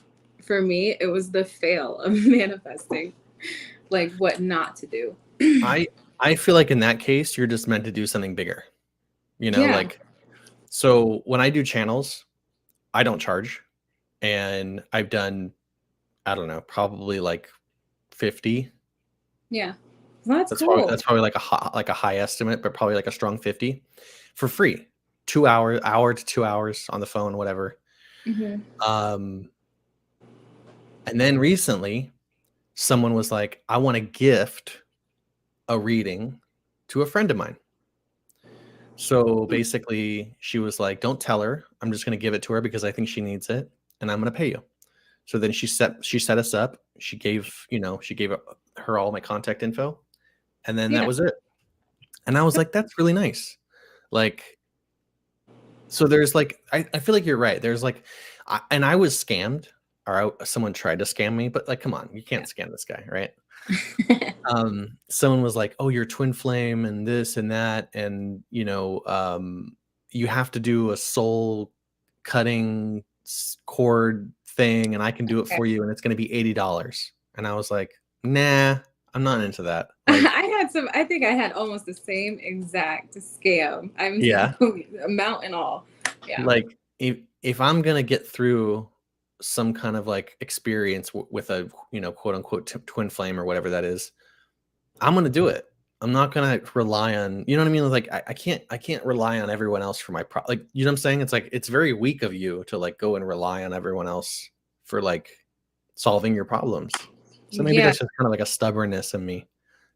for me it was the fail of manifesting, like what not to do. I I feel like in that case you're just meant to do something bigger. You know, Yeah. like so when I do channels, I don't charge, and I've done, I don't know, probably like 50. Yeah. Well, that's cool. That's probably like a high estimate, but probably like a strong 50 for free. 2 hour to 2 hours on the phone, whatever. Hmm. Um, and then recently someone was like, I want to gift a reading to a friend of mine. So basically she was like, don't tell her. I'm just going to give it to her because I think she needs it and I'm going to pay you. So then she set us up. She gave, she gave her all my contact info, and then that Yeah. was it. And I was like, that's really nice. Like, so there's like, I feel like you're right. There's like, and I was scammed, or someone tried to scam me, but like, come on, you can't scam this guy, right? Someone was like, oh, you're twin flame and this and that. And, you have to do a soul cutting cord thing and I can do it for you. And it's going to be $80. And I was like, nah, I'm not into that. Like, I think I had almost the same exact scam. yeah, Amount and all. Yeah. like if I'm going to get through some kind of like experience with a, quote unquote twin flame or whatever that is, I'm going to do it. I'm not going to rely on, you know what I mean? Like, I can't rely on everyone else for my like, you know what I'm saying? It's like, it's very weak of you to like go and rely on everyone else for like solving your problems. So maybe Yeah. that's just kind of like a stubbornness in me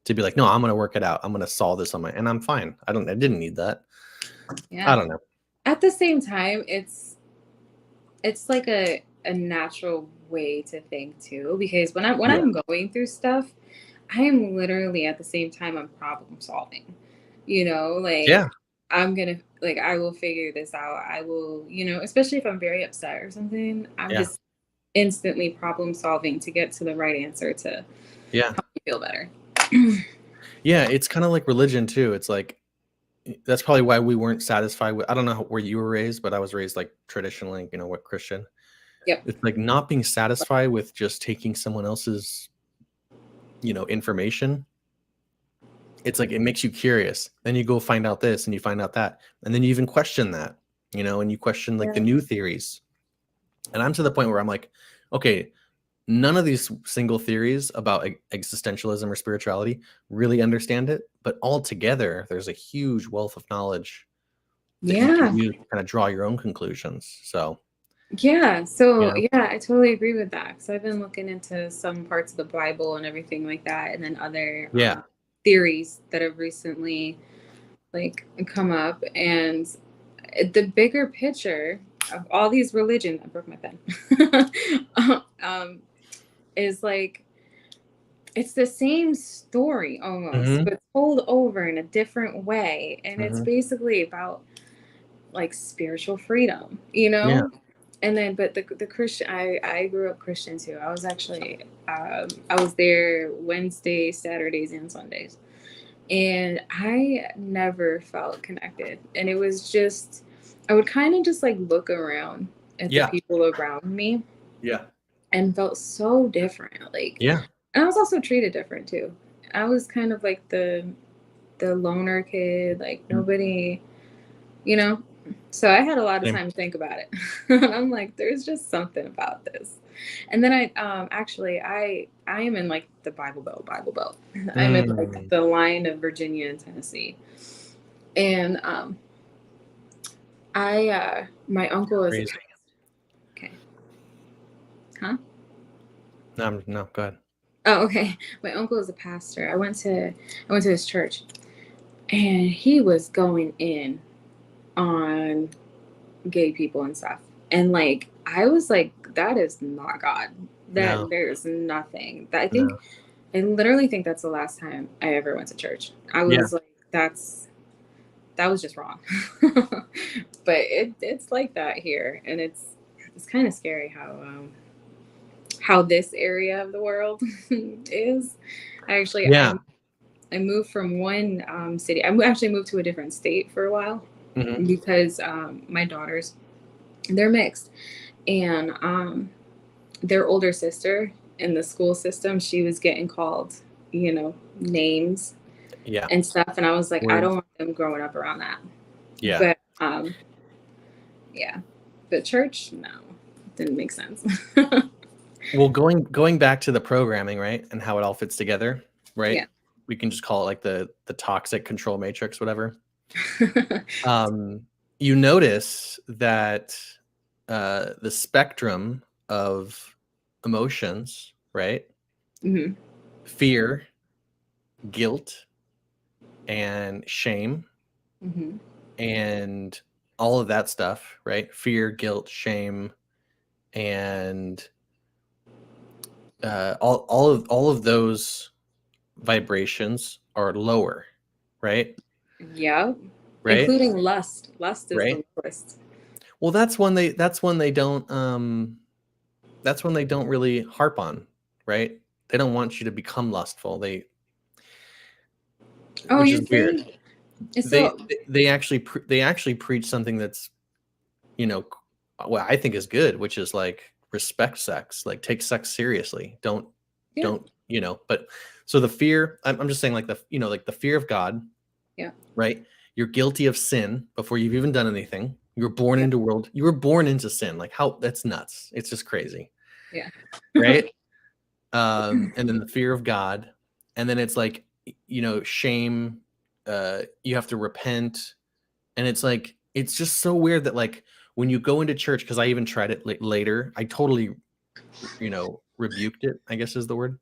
to be like, no, I'm going to work it out. I'm going to solve this and I'm fine. I didn't need that. Yeah. I don't know. At the same time, it's like a natural way to think too, because I'm going through stuff, I am literally at the same time I'm problem solving. Like Yeah. I will figure this out. I will, especially if I'm very upset or something, I'm Yeah. just instantly problem solving to get to the right answer to Yeah. feel better. Yeah. It's kind of like religion too. It's like, that's probably why we weren't satisfied with, I don't know where you were raised, but I was raised like traditionally, what Christian. Yep. It's like not being satisfied with just taking someone else's, information. It's like, it makes you curious. Then you go find out this and you find out that. And then you even question that, and you question like the new theories. And I'm to the point where I'm like, okay, none of these single theories about existentialism or spirituality really understand it, but all together, there's a huge wealth of knowledge that you can use to kind of draw your own conclusions. So yeah. So yeah, I totally agree with that. Because I've been looking into some parts of the Bible and everything like that, and then other theories that have recently like come up, and the bigger picture of all these religions, I broke my pen, is like it's the same story almost, but told over in a different way, and it's basically about like spiritual freedom, And then, but the Christian, I grew up Christian too. I was actually, I was there Wednesdays, Saturdays, and Sundays. And I never felt connected. And it was just, I would kind of just like look around at the people around me. Yeah. And felt so different. Like, yeah. And I was also treated different too. I was kind of like the loner kid, like nobody, So I had a lot of time to think about it. I'm like, there's just something about this. And then I am in like the Bible Belt. I'm in like the line of Virginia and Tennessee. And my uncle is Crazy. okay. Huh? No, go ahead. Oh, okay. My uncle is a pastor. I went to his church, and he was going in on gay people and stuff. And like I was like, that is not God. No, that there's nothing. That no. I literally think that's the last time I ever went to church. I Yeah. was like, that was just wrong. But it's like that here, and it's kind of scary how this area of the world is. I actually Yeah. I moved from one city. I actually moved to a different state for a while Hmm. because my daughters, they're mixed, and their older sister in the school system, she was getting called, names Yeah. and stuff, and I was like, I Words. don't want them growing up around that. Yeah. But yeah, but church, no, didn't make sense. Well, going back to the programming, right, and how it all fits together, right? Yeah. We can just call it like the toxic control matrix, whatever. You notice that the spectrum of emotions, right? Hmm. Fear, guilt, and shame, Hmm. and all of that stuff, right? Fear, guilt, shame, and all of those vibrations are lower, right? Yeah, Right? including lust. Lust is Right? the lowest. Well, that's when they don't really harp on, right? They don't want you to become lustful. Oh, Which is you weird. think They so? they actually preach something that's, you know, what I think is good, which is like respect sex, like take sex seriously. Yeah, Don't, but so the fear, I'm just saying like like the fear of God, yeah, right? You're guilty of sin before you've even done anything. yeah, You were born into sin. Like how that's nuts. It's just crazy, yeah. right? And then the fear of God, and then it's like, shame. You have to repent, and it's like it's just so weird that like when you go into church, because I even tried it later, I totally rebuked it, I guess is the word.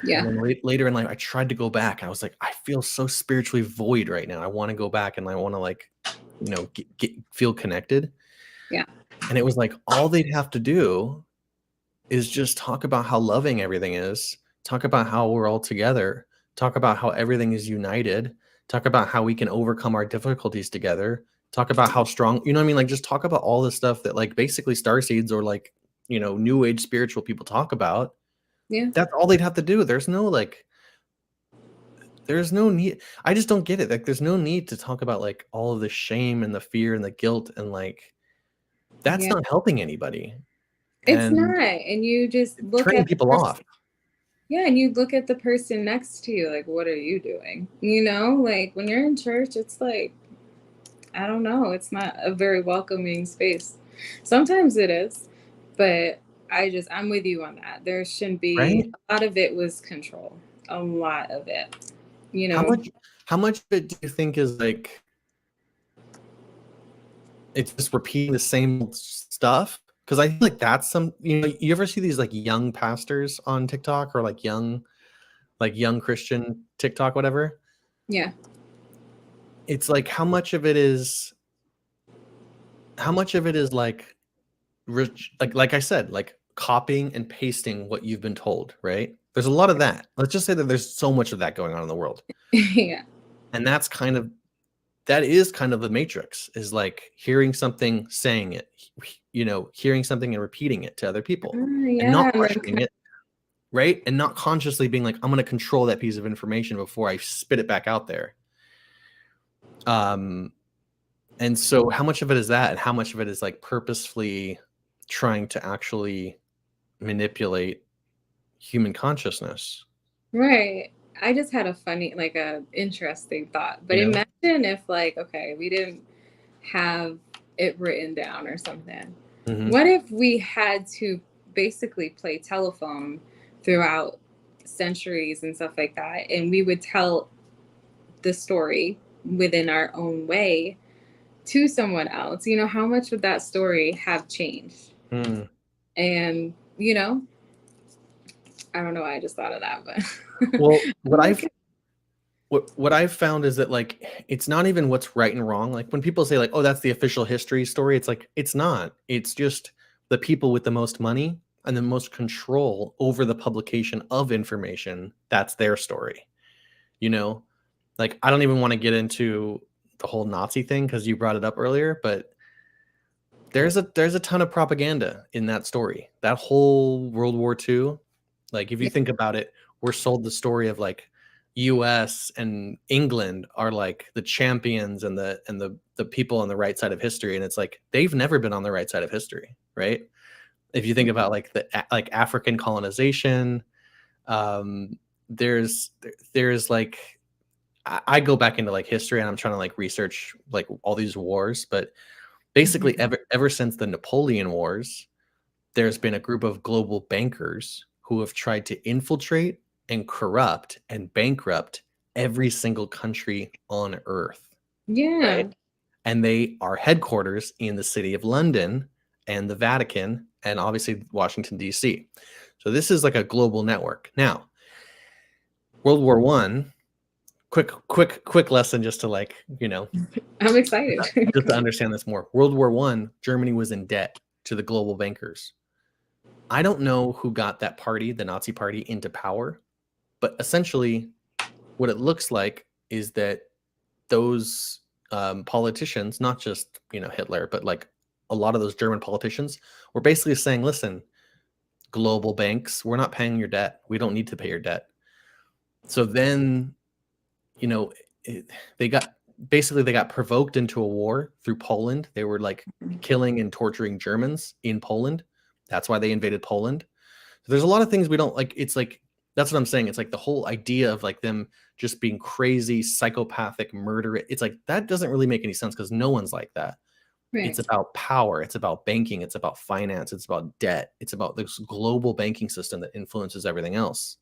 And Yeah. then later in life, I tried to go back. And I was like, I feel so spiritually void right now. I want to go back and I want to like, feel connected. Yeah. And it was like all they'd have to do is just talk about how loving everything is, talk about how we're all together, talk about how everything is united, talk about how we can overcome our difficulties together, talk about how strong, you know what I mean? Like just talk about all the stuff that like basically star seeds or like, new age spiritual people talk about. Yeah. That's all they'd have to do. There's no need. I just don't get it. Like there's no need to talk about like all of the shame and the fear and the guilt and like that's Yeah. not helping anybody. It's And not. And you just it's look turning at the people person. off. Yeah, and you look at the person next to you, like, what are you doing? Like when you're in church, it's like, I don't know, it's not a very welcoming space. Sometimes it is, but I'm with you on that. There shouldn't be, Right? a lot of it was control. A lot of it, you How know. much how much of it do you think is like it's just repeating the same stuff? Because I feel like that's you ever see these like young pastors on TikTok or like young Christian TikTok, whatever? Yeah. It's like how much of it is like rich, like I said, like copying and pasting what you've been told, right? There's a lot of that. Let's just say that there's so much of that going on in the world. Yeah. And that is kind of the matrix, is like hearing something, saying it, hearing something and repeating it to other people and not Yeah, and then questioning it, right? And not consciously being like, I'm going to control that piece of information before I spit it back out there. Um, and so how much of it is that, and how much of it is like purposefully trying to actually manipulate human consciousness, right. I just had a funny, like a interesting thought. But you know? imagine if, like, okay, we didn't have it written down or something. Hmm. What if we had to basically play telephone throughout centuries and stuff like that, and we would tell the story within our own way to someone else? How much would that story have changed? Mm. And, I don't know why I just thought of that, but Well, I'm like, what I've found is that like it's not even what's right and wrong. Like when people say like, "Oh, that's the official history story," it's like it's not. It's just the people with the most money and the most control over the publication of information, that's their story. You know, like I don't even want to get into the whole Nazi thing because you brought it up earlier, but there's a ton of propaganda in that story. That whole World War II, like if you think about it, we're sold the story of like US and England are like the champions and the people on the right side of history, and it's like they've never been on the right side of history, right? If you think about like like African colonization, um there's like I go back into like history and I'm trying to like research like all these wars, but basically ever since the Napoleon Wars, there's been a group of global bankers who have tried to infiltrate and corrupt and bankrupt every single country on earth. Yeah. Right? And they are headquarters in the city of London and the Vatican and obviously Washington, D.C. So this is like a global network. Now, World War One, quick lesson just to like, you know, I'm excited. just to understand this more. World War One, Germany was in debt to the global bankers. I don't know who got that party, the Nazi party, into power, but essentially what it looks like is that those politicians, not just, you know, Hitler, but like a lot of those German politicians were basically saying, listen, global banks, we're not paying your debt. We don't need to pay your debt. So then, you know, they got provoked into a war through Poland. They were like killing and torturing Germans in Poland. That's why they invaded Poland. So there's a lot of things we don't like. It's like, that's what I'm saying. It's like the whole idea of like them just being crazy, psychopathic, murder. It's like, that doesn't really make any sense because no one's like that. Right. It's about power. It's about banking. It's about finance. It's about debt. It's about this global banking system that influences everything else.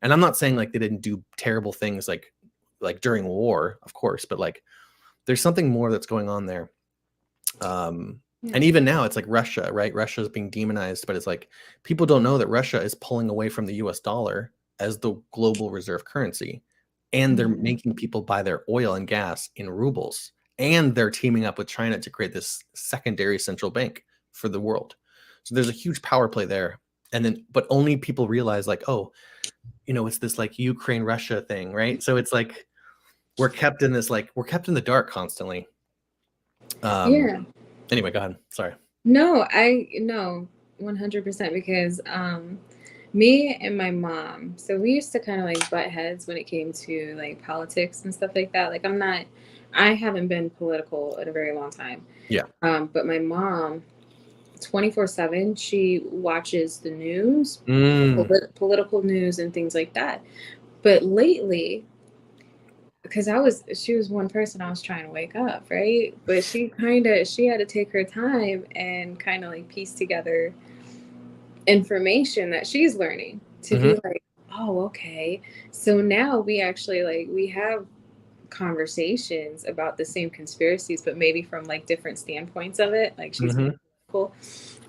And I'm not saying like they didn't do terrible things like during war, of course, but like there's something more that's going on there. And even now it's like Russia, right? Russia is being demonized, but it's like people don't know that Russia is pulling away from the US dollar as the global reserve currency. And they're making people buy their oil and gas in rubles. And they're teaming up with China to create this secondary central bank for the world. So there's a huge power play there. And then, but only people realize like, oh, you know, it's this like Ukraine, Russia thing, right? So it's like, we're kept in the dark constantly. Yeah. Anyway, go ahead. Sorry. No, 100% because me and my mom, so we used to kind of like butt heads when it came to like politics and stuff like that. Like I haven't been political in a very long time. Yeah. But my mom 24/7, she watches the news, political news and things like that. But lately, because she was one person I was trying to wake up, right? But she had to take her time and kind of like piece together information that she's learning to be like, oh, okay. So now we actually we have conversations about the same conspiracies, but maybe from like different standpoints of it. Like she's cool.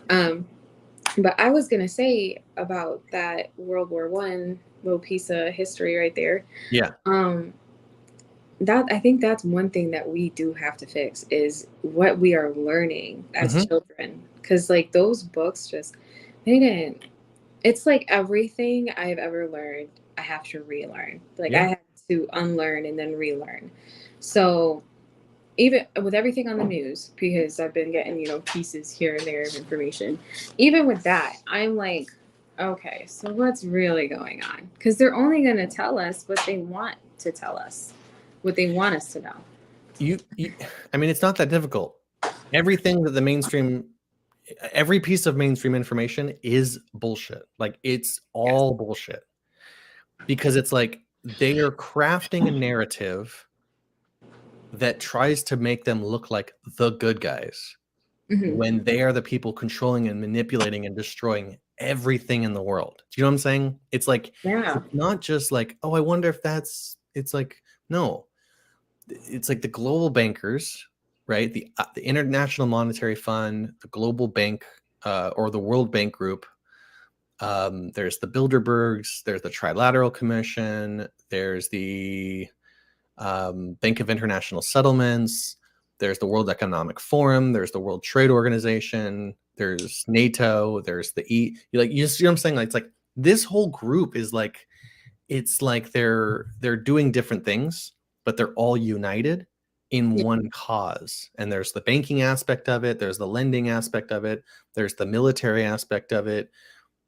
But I was gonna say about that World War One little piece of history right there. Yeah. That I think that's one thing that we do have to fix is what we are learning as children. Because like those books it's like everything I've ever learned, I have to relearn. Like I have to unlearn and then relearn. So even with everything on the news, because I've been getting, you know, pieces here and there of information, even with that, I'm like, okay, so what's really going on? Because they're only going to tell us what they want to tell us, what they want us to know. I mean, it's not that difficult. Everything that every piece of mainstream information is bullshit. Like it's all bullshit because it's like they are crafting a narrative that tries to make them look like the good guys when they are the people controlling and manipulating and destroying everything in the world. Do you know what I'm saying? It's like, it's not just like, oh, I wonder if it's like, no, it's like the global bankers, right? The International Monetary Fund, the Global Bank, or the World Bank Group. There's the Bilderbergs, there's the Trilateral Commission, there's the Bank of International Settlements, there's the World Economic Forum, there's the World Trade Organization, there's NATO, there's the you see what I'm saying? Like it's like this whole group is like it's like they're doing different things, but they're all united in Yeah. one cause. And there's the banking aspect of it, there's the lending aspect of it, there's the military aspect of it,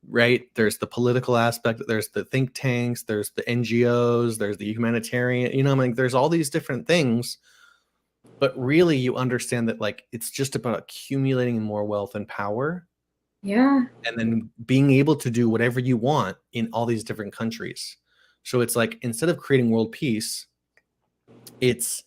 right? There's the political aspect, there's the think tanks, there's the NGOs, there's the humanitarian, I mean, there's all these different things. But really you understand that like it's just about accumulating more wealth and power. Yeah. And then being able to do whatever you want in all these different countries. So it's like instead of creating world peace, it's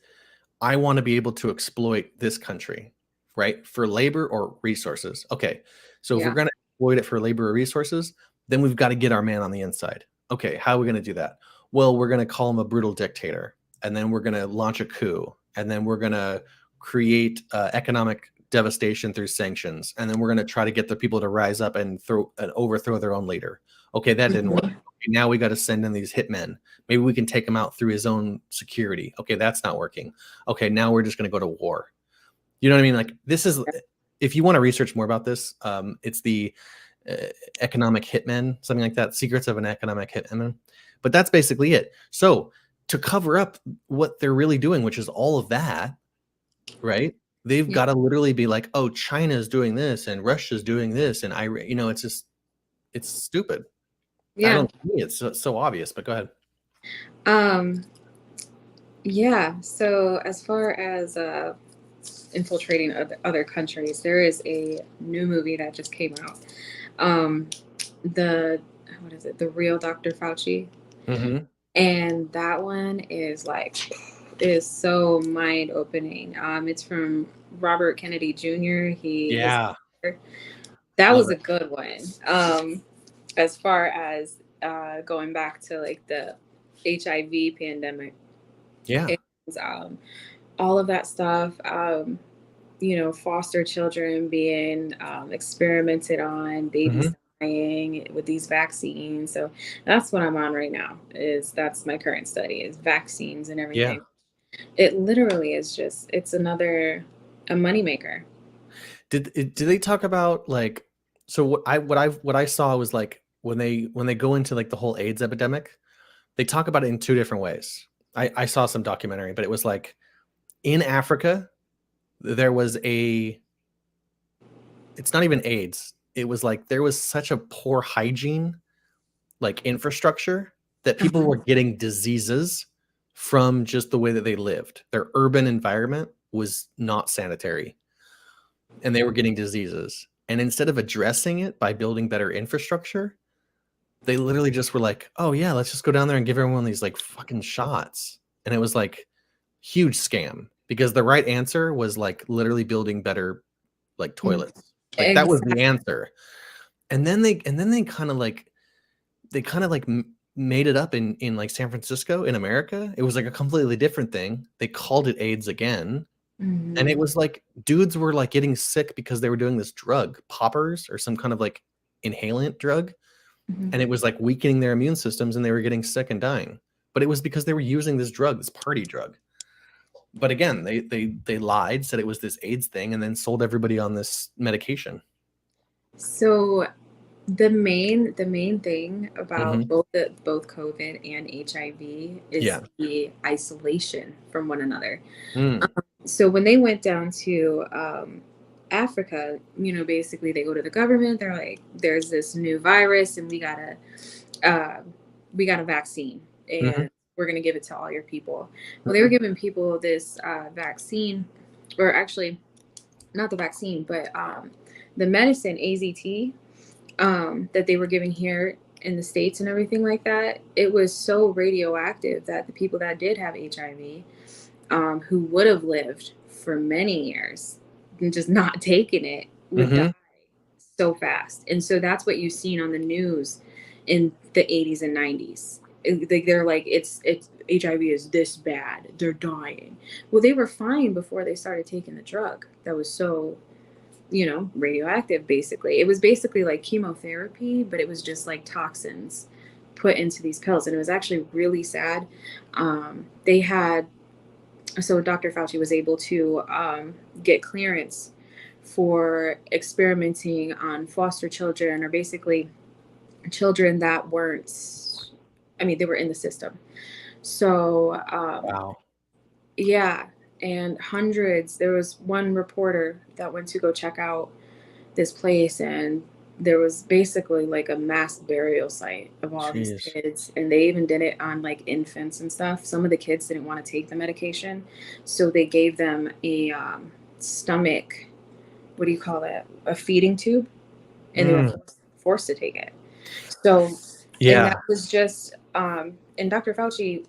I want to be able to exploit this country, right? For labor or resources. Okay. So if we're Yeah. going to exploit it for labor or resources, then we've got to get our man on the inside. Okay. How are we going to do that? Well, we're going to call him a brutal dictator, and then we're going to launch a coup, and then we're going to create economic devastation through sanctions, and then we're going to try to get the people to rise up and overthrow their own leader. Okay, that didn't work. Okay, now we got to send in these hitmen. Maybe we can take him out through his own security. Okay, that's not working. Okay, now we're just going to go to war. You know what I mean? Like this is, if you want to research more about this, it's the economic hitmen, something like that. Secrets of an Economic Hitman. But that's basically it. So to cover up what they're really doing, which is all of that, right? They've got to literally be like, oh, China's doing this and Russia's doing this, and it's just, it's stupid. Yeah. I don't think it's so obvious, but go ahead. Yeah. So as far as infiltrating other countries, there is a new movie that just came out. The what is it? The Real Dr. Fauci. Mm-hmm. And that one is so mind opening. It's from Robert Kennedy Jr. That was a good one. As far as going back to like the HIV pandemic, all of that stuff. Foster children being experimented on, babies dying with these vaccines. So that's what I'm on right now. That's my current study is vaccines and everything. Yeah. It literally is it's a moneymaker. Did they talk about like, so what I saw was like when they go into like the whole AIDS epidemic, they talk about it in two different ways. I saw some documentary, but it was like in Africa, there was it's not even AIDS. It was like there was such a poor hygiene, like infrastructure, that people were getting diseases from just the way that they lived. Their urban environment was not sanitary, and they were getting diseases. And instead of addressing it by building better infrastructure, they literally just were like, oh yeah, let's just go down there and give everyone these like fucking shots. And it was like huge scam, because the right answer was like literally building better like toilets. Like that was the answer. And then they kind of like made it up in like San Francisco in America. It was like a completely different thing. They called it AIDS again. And it was like dudes were like getting sick because they were doing this drug, poppers or some kind of like inhalant drug. And it was like weakening their immune systems, and they were getting sick and dying. But it was because they were using this drug, this party drug. But again, they lied, said it was this AIDS thing, and then sold everybody on this medication. So the main thing about both COVID and HIV is the isolation from one another. So when they went down to Africa, basically they go to the government. They're like, "There's this new virus, and we got a vaccine, and we're gonna give it to all your people." Well, they were giving people this vaccine, or actually, not the vaccine, but the medicine AZT that they were giving here in the States and everything like that. It was so radioactive that the people that did have HIV, who would have lived for many years and just not taking it, would die so fast. And so that's what you've seen on the news in the 80s and 90s. They're like, it's HIV is this bad, they're dying. Well, they were fine before they started taking the drug that was so radioactive. Basically, it was basically like chemotherapy, but it was just like toxins put into these pills, and it was actually really sad. So Dr. Fauci was able to get clearance for experimenting on foster children, or basically children that weren't, I mean, they were in the system. So, Wow. yeah, and hundreds. There was one reporter that went to go check out this place, and there was basically like a mass burial site of all these Jeez. kids, and they even did it on like infants and stuff. Some of the kids didn't want to take the medication, so they gave them a stomach, what do you call that, a feeding tube, and they were Mm, forced to take it. So, and yeah. that was just and Dr. Fauci,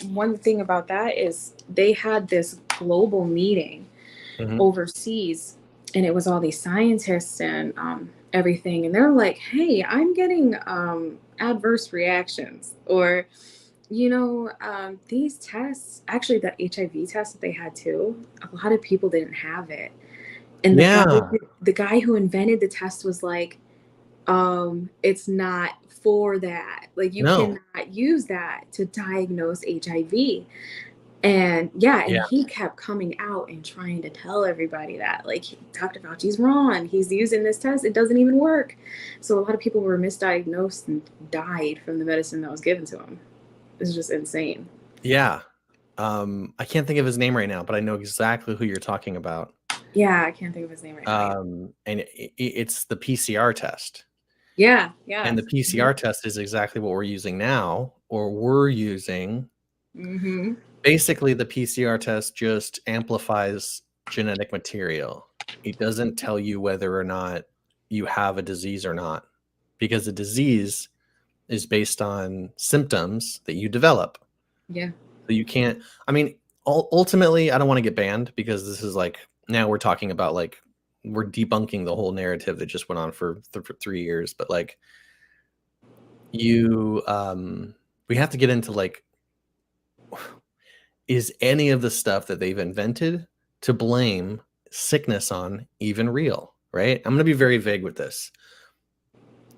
one thing about that is they had this global meeting Mhm. overseas, and it was all these scientists and everything, and they're like, hey, I'm getting adverse reactions, or these tests, actually the HIV test that they had too, a lot of people didn't have it, and Yeah. the guy who invented the test was like, it's not for that, like you No. cannot use that to diagnose HIV. And yeah, and Yeah. he kept coming out and trying to tell everybody that, like, Dr. Fauci's wrong. He's using this test. It doesn't even work. So a lot of people were misdiagnosed and died from the medicine that was given to them. It's just insane. Yeah. I can't think of his name right now, but I know exactly who you're talking about. Yeah, I can't think of his name right now either. And it's the PCR test. Yeah, yeah. And the PCR test is exactly what we're using now, or we're using. Mm-hmm. Basically, the PCR test just amplifies genetic material. It doesn't tell you whether or not you have a disease or not, because the disease is based on symptoms that you develop. Yeah. So you can't, I mean, ultimately, I don't want to get banned, because this is like, now we're talking about like, we're debunking the whole narrative that just went on for 3 years. But like, we have to get into like, is any of the stuff that they've invented to blame sickness on even real, right? I'm going to be very vague with this.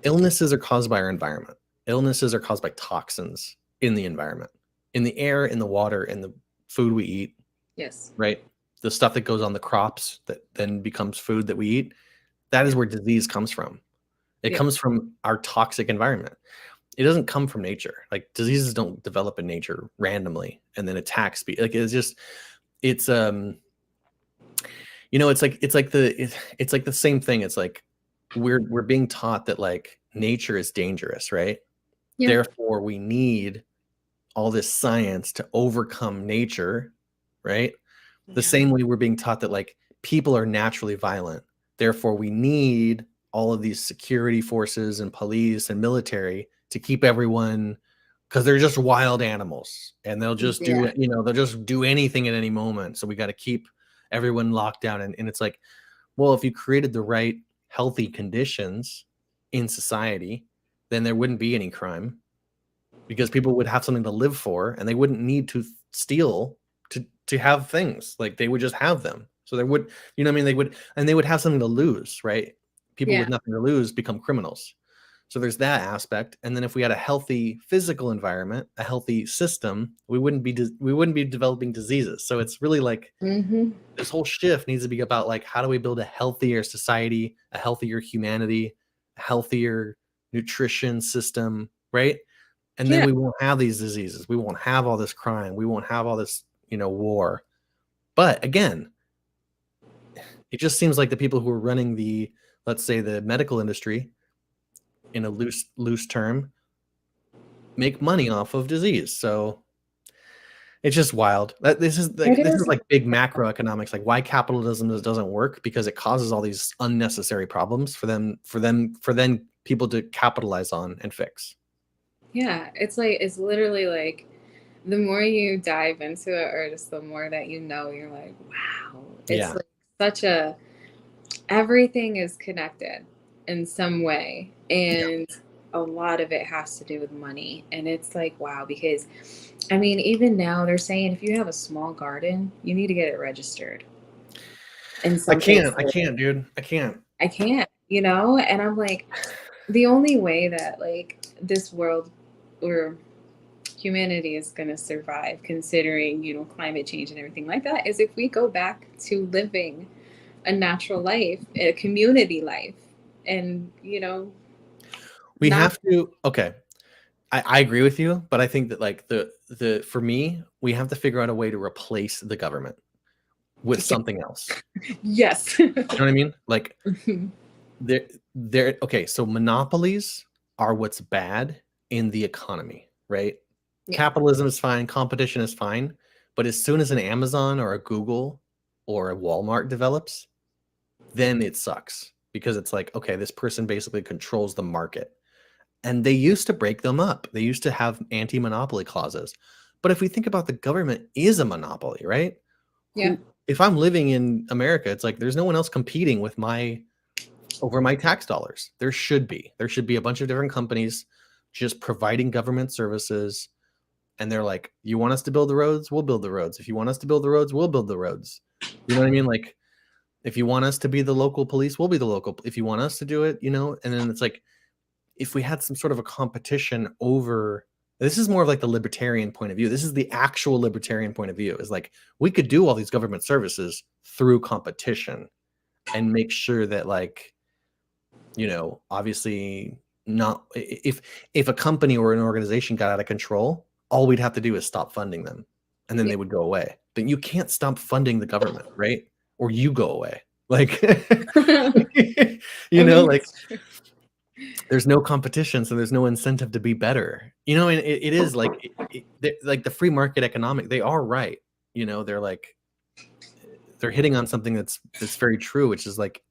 Illnesses are caused by our environment. Illnesses are caused by toxins in the environment, in the air, in the water, in the food we eat, Yes. right? The stuff that goes on the crops that then becomes food that we eat, that is Yeah. where disease comes from. It Yeah. comes from our toxic environment. It doesn't come from nature. Like, diseases don't develop in nature randomly and then attack speed. Like, it's it's like the same thing. It's like we're being taught that like nature is dangerous, right? Yeah. Therefore, we need all this science to overcome nature, right? The Yeah. same way we're being taught that like people are naturally violent. Therefore, we need all of these security forces and police and military to keep everyone, because they're just wild animals and they'll just do Yeah. it, they'll just do anything at any moment. So we got to keep everyone locked down. And it's like, well, if you created the right healthy conditions in society, then there wouldn't be any crime, because people would have something to live for and they wouldn't need to steal to have things. Like, they would just have them. So there would, what I mean, they would have something to lose, right? People Yeah. with nothing to lose become criminals. So there's that aspect. And then if we had a healthy physical environment, a healthy system, we wouldn't be developing diseases. So it's really like, Mm-hmm. this whole shift needs to be about like, how do we build a healthier society, a healthier humanity, a healthier nutrition system, right? And then Yeah. we won't have these diseases. We won't have all this crime. We won't have all this, war. But again, it just seems like the people who are running the, let's say, the medical industry, in a loose term, make money off of disease. So it's just wild. It This is is. like big macroeconomics, like why capitalism doesn't work, because it causes all these unnecessary problems for then people to capitalize on and fix. Yeah. It's literally like, the more you dive into it, or just the more that you're like, wow, it's Yeah. like such a, everything is connected in some way. Yeah. And a lot of it has to do with money. And it's like, wow, because I mean, even now they're saying if you have a small garden, you need to get it registered in I some can't. places. I can't, dude. I can't. I can't, and I'm like, the only way that like this world or humanity is going to survive, considering climate change and everything like that, is if we go back to living a natural life, a community life, and We not have to. Okay, I agree with you, but I think that like the for me, we have to figure out a way to replace the government with something else. yes. You know what I mean? Like they're okay. So monopolies are what's bad in the economy, right? Yeah. Capitalism is fine, competition is fine, but as soon as an Amazon or a Google or a Walmart develops, then it sucks because it's like, okay, this person basically controls the market. And they used to break them up. They used to have anti-monopoly clauses. But if we think about the government is a monopoly, right? Yeah. If I'm living in America, it's like there's no one else competing with over my tax dollars. There should be. There should be a bunch of different companies just providing government services. And they're like, you want us to build the roads? We'll build the roads. If you want us to build the roads, we'll build the roads. You know what I mean? Like, if you want us to be the local police, we'll be the local. If you want us to do it, and then it's like, if we had some sort of a competition over, this is more of like the libertarian point of view. This is the actual libertarian point of view, is like, we could do all these government services through competition and make sure that, like, obviously not, if a company or an organization got out of control, all we'd have to do is stop funding them and then they would go away. But you can't stop funding the government, right? Or you go away. Like, like, there's no competition, so there's no incentive to be better. And it is like, like the free market economic, they are right. They're like, they're hitting on something that's very true, which is like,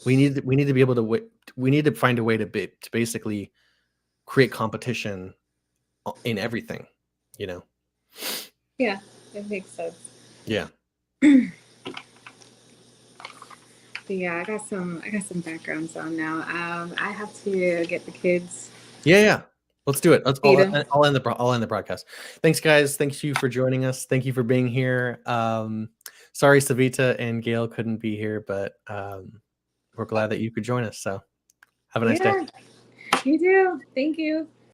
we need to be able to, we need to find a way to basically create competition in everything. Yeah, it makes sense. Yeah. But yeah, I got some background sound now. I have to get the kids. Yeah. Let's do it. Feed 'em. I'll end the broadcast. Thanks, guys. Thank you for joining us. Thank you for being here. Sorry, Savita and Gail couldn't be here, but we're glad that you could join us. So have a nice day. You too. Thank you.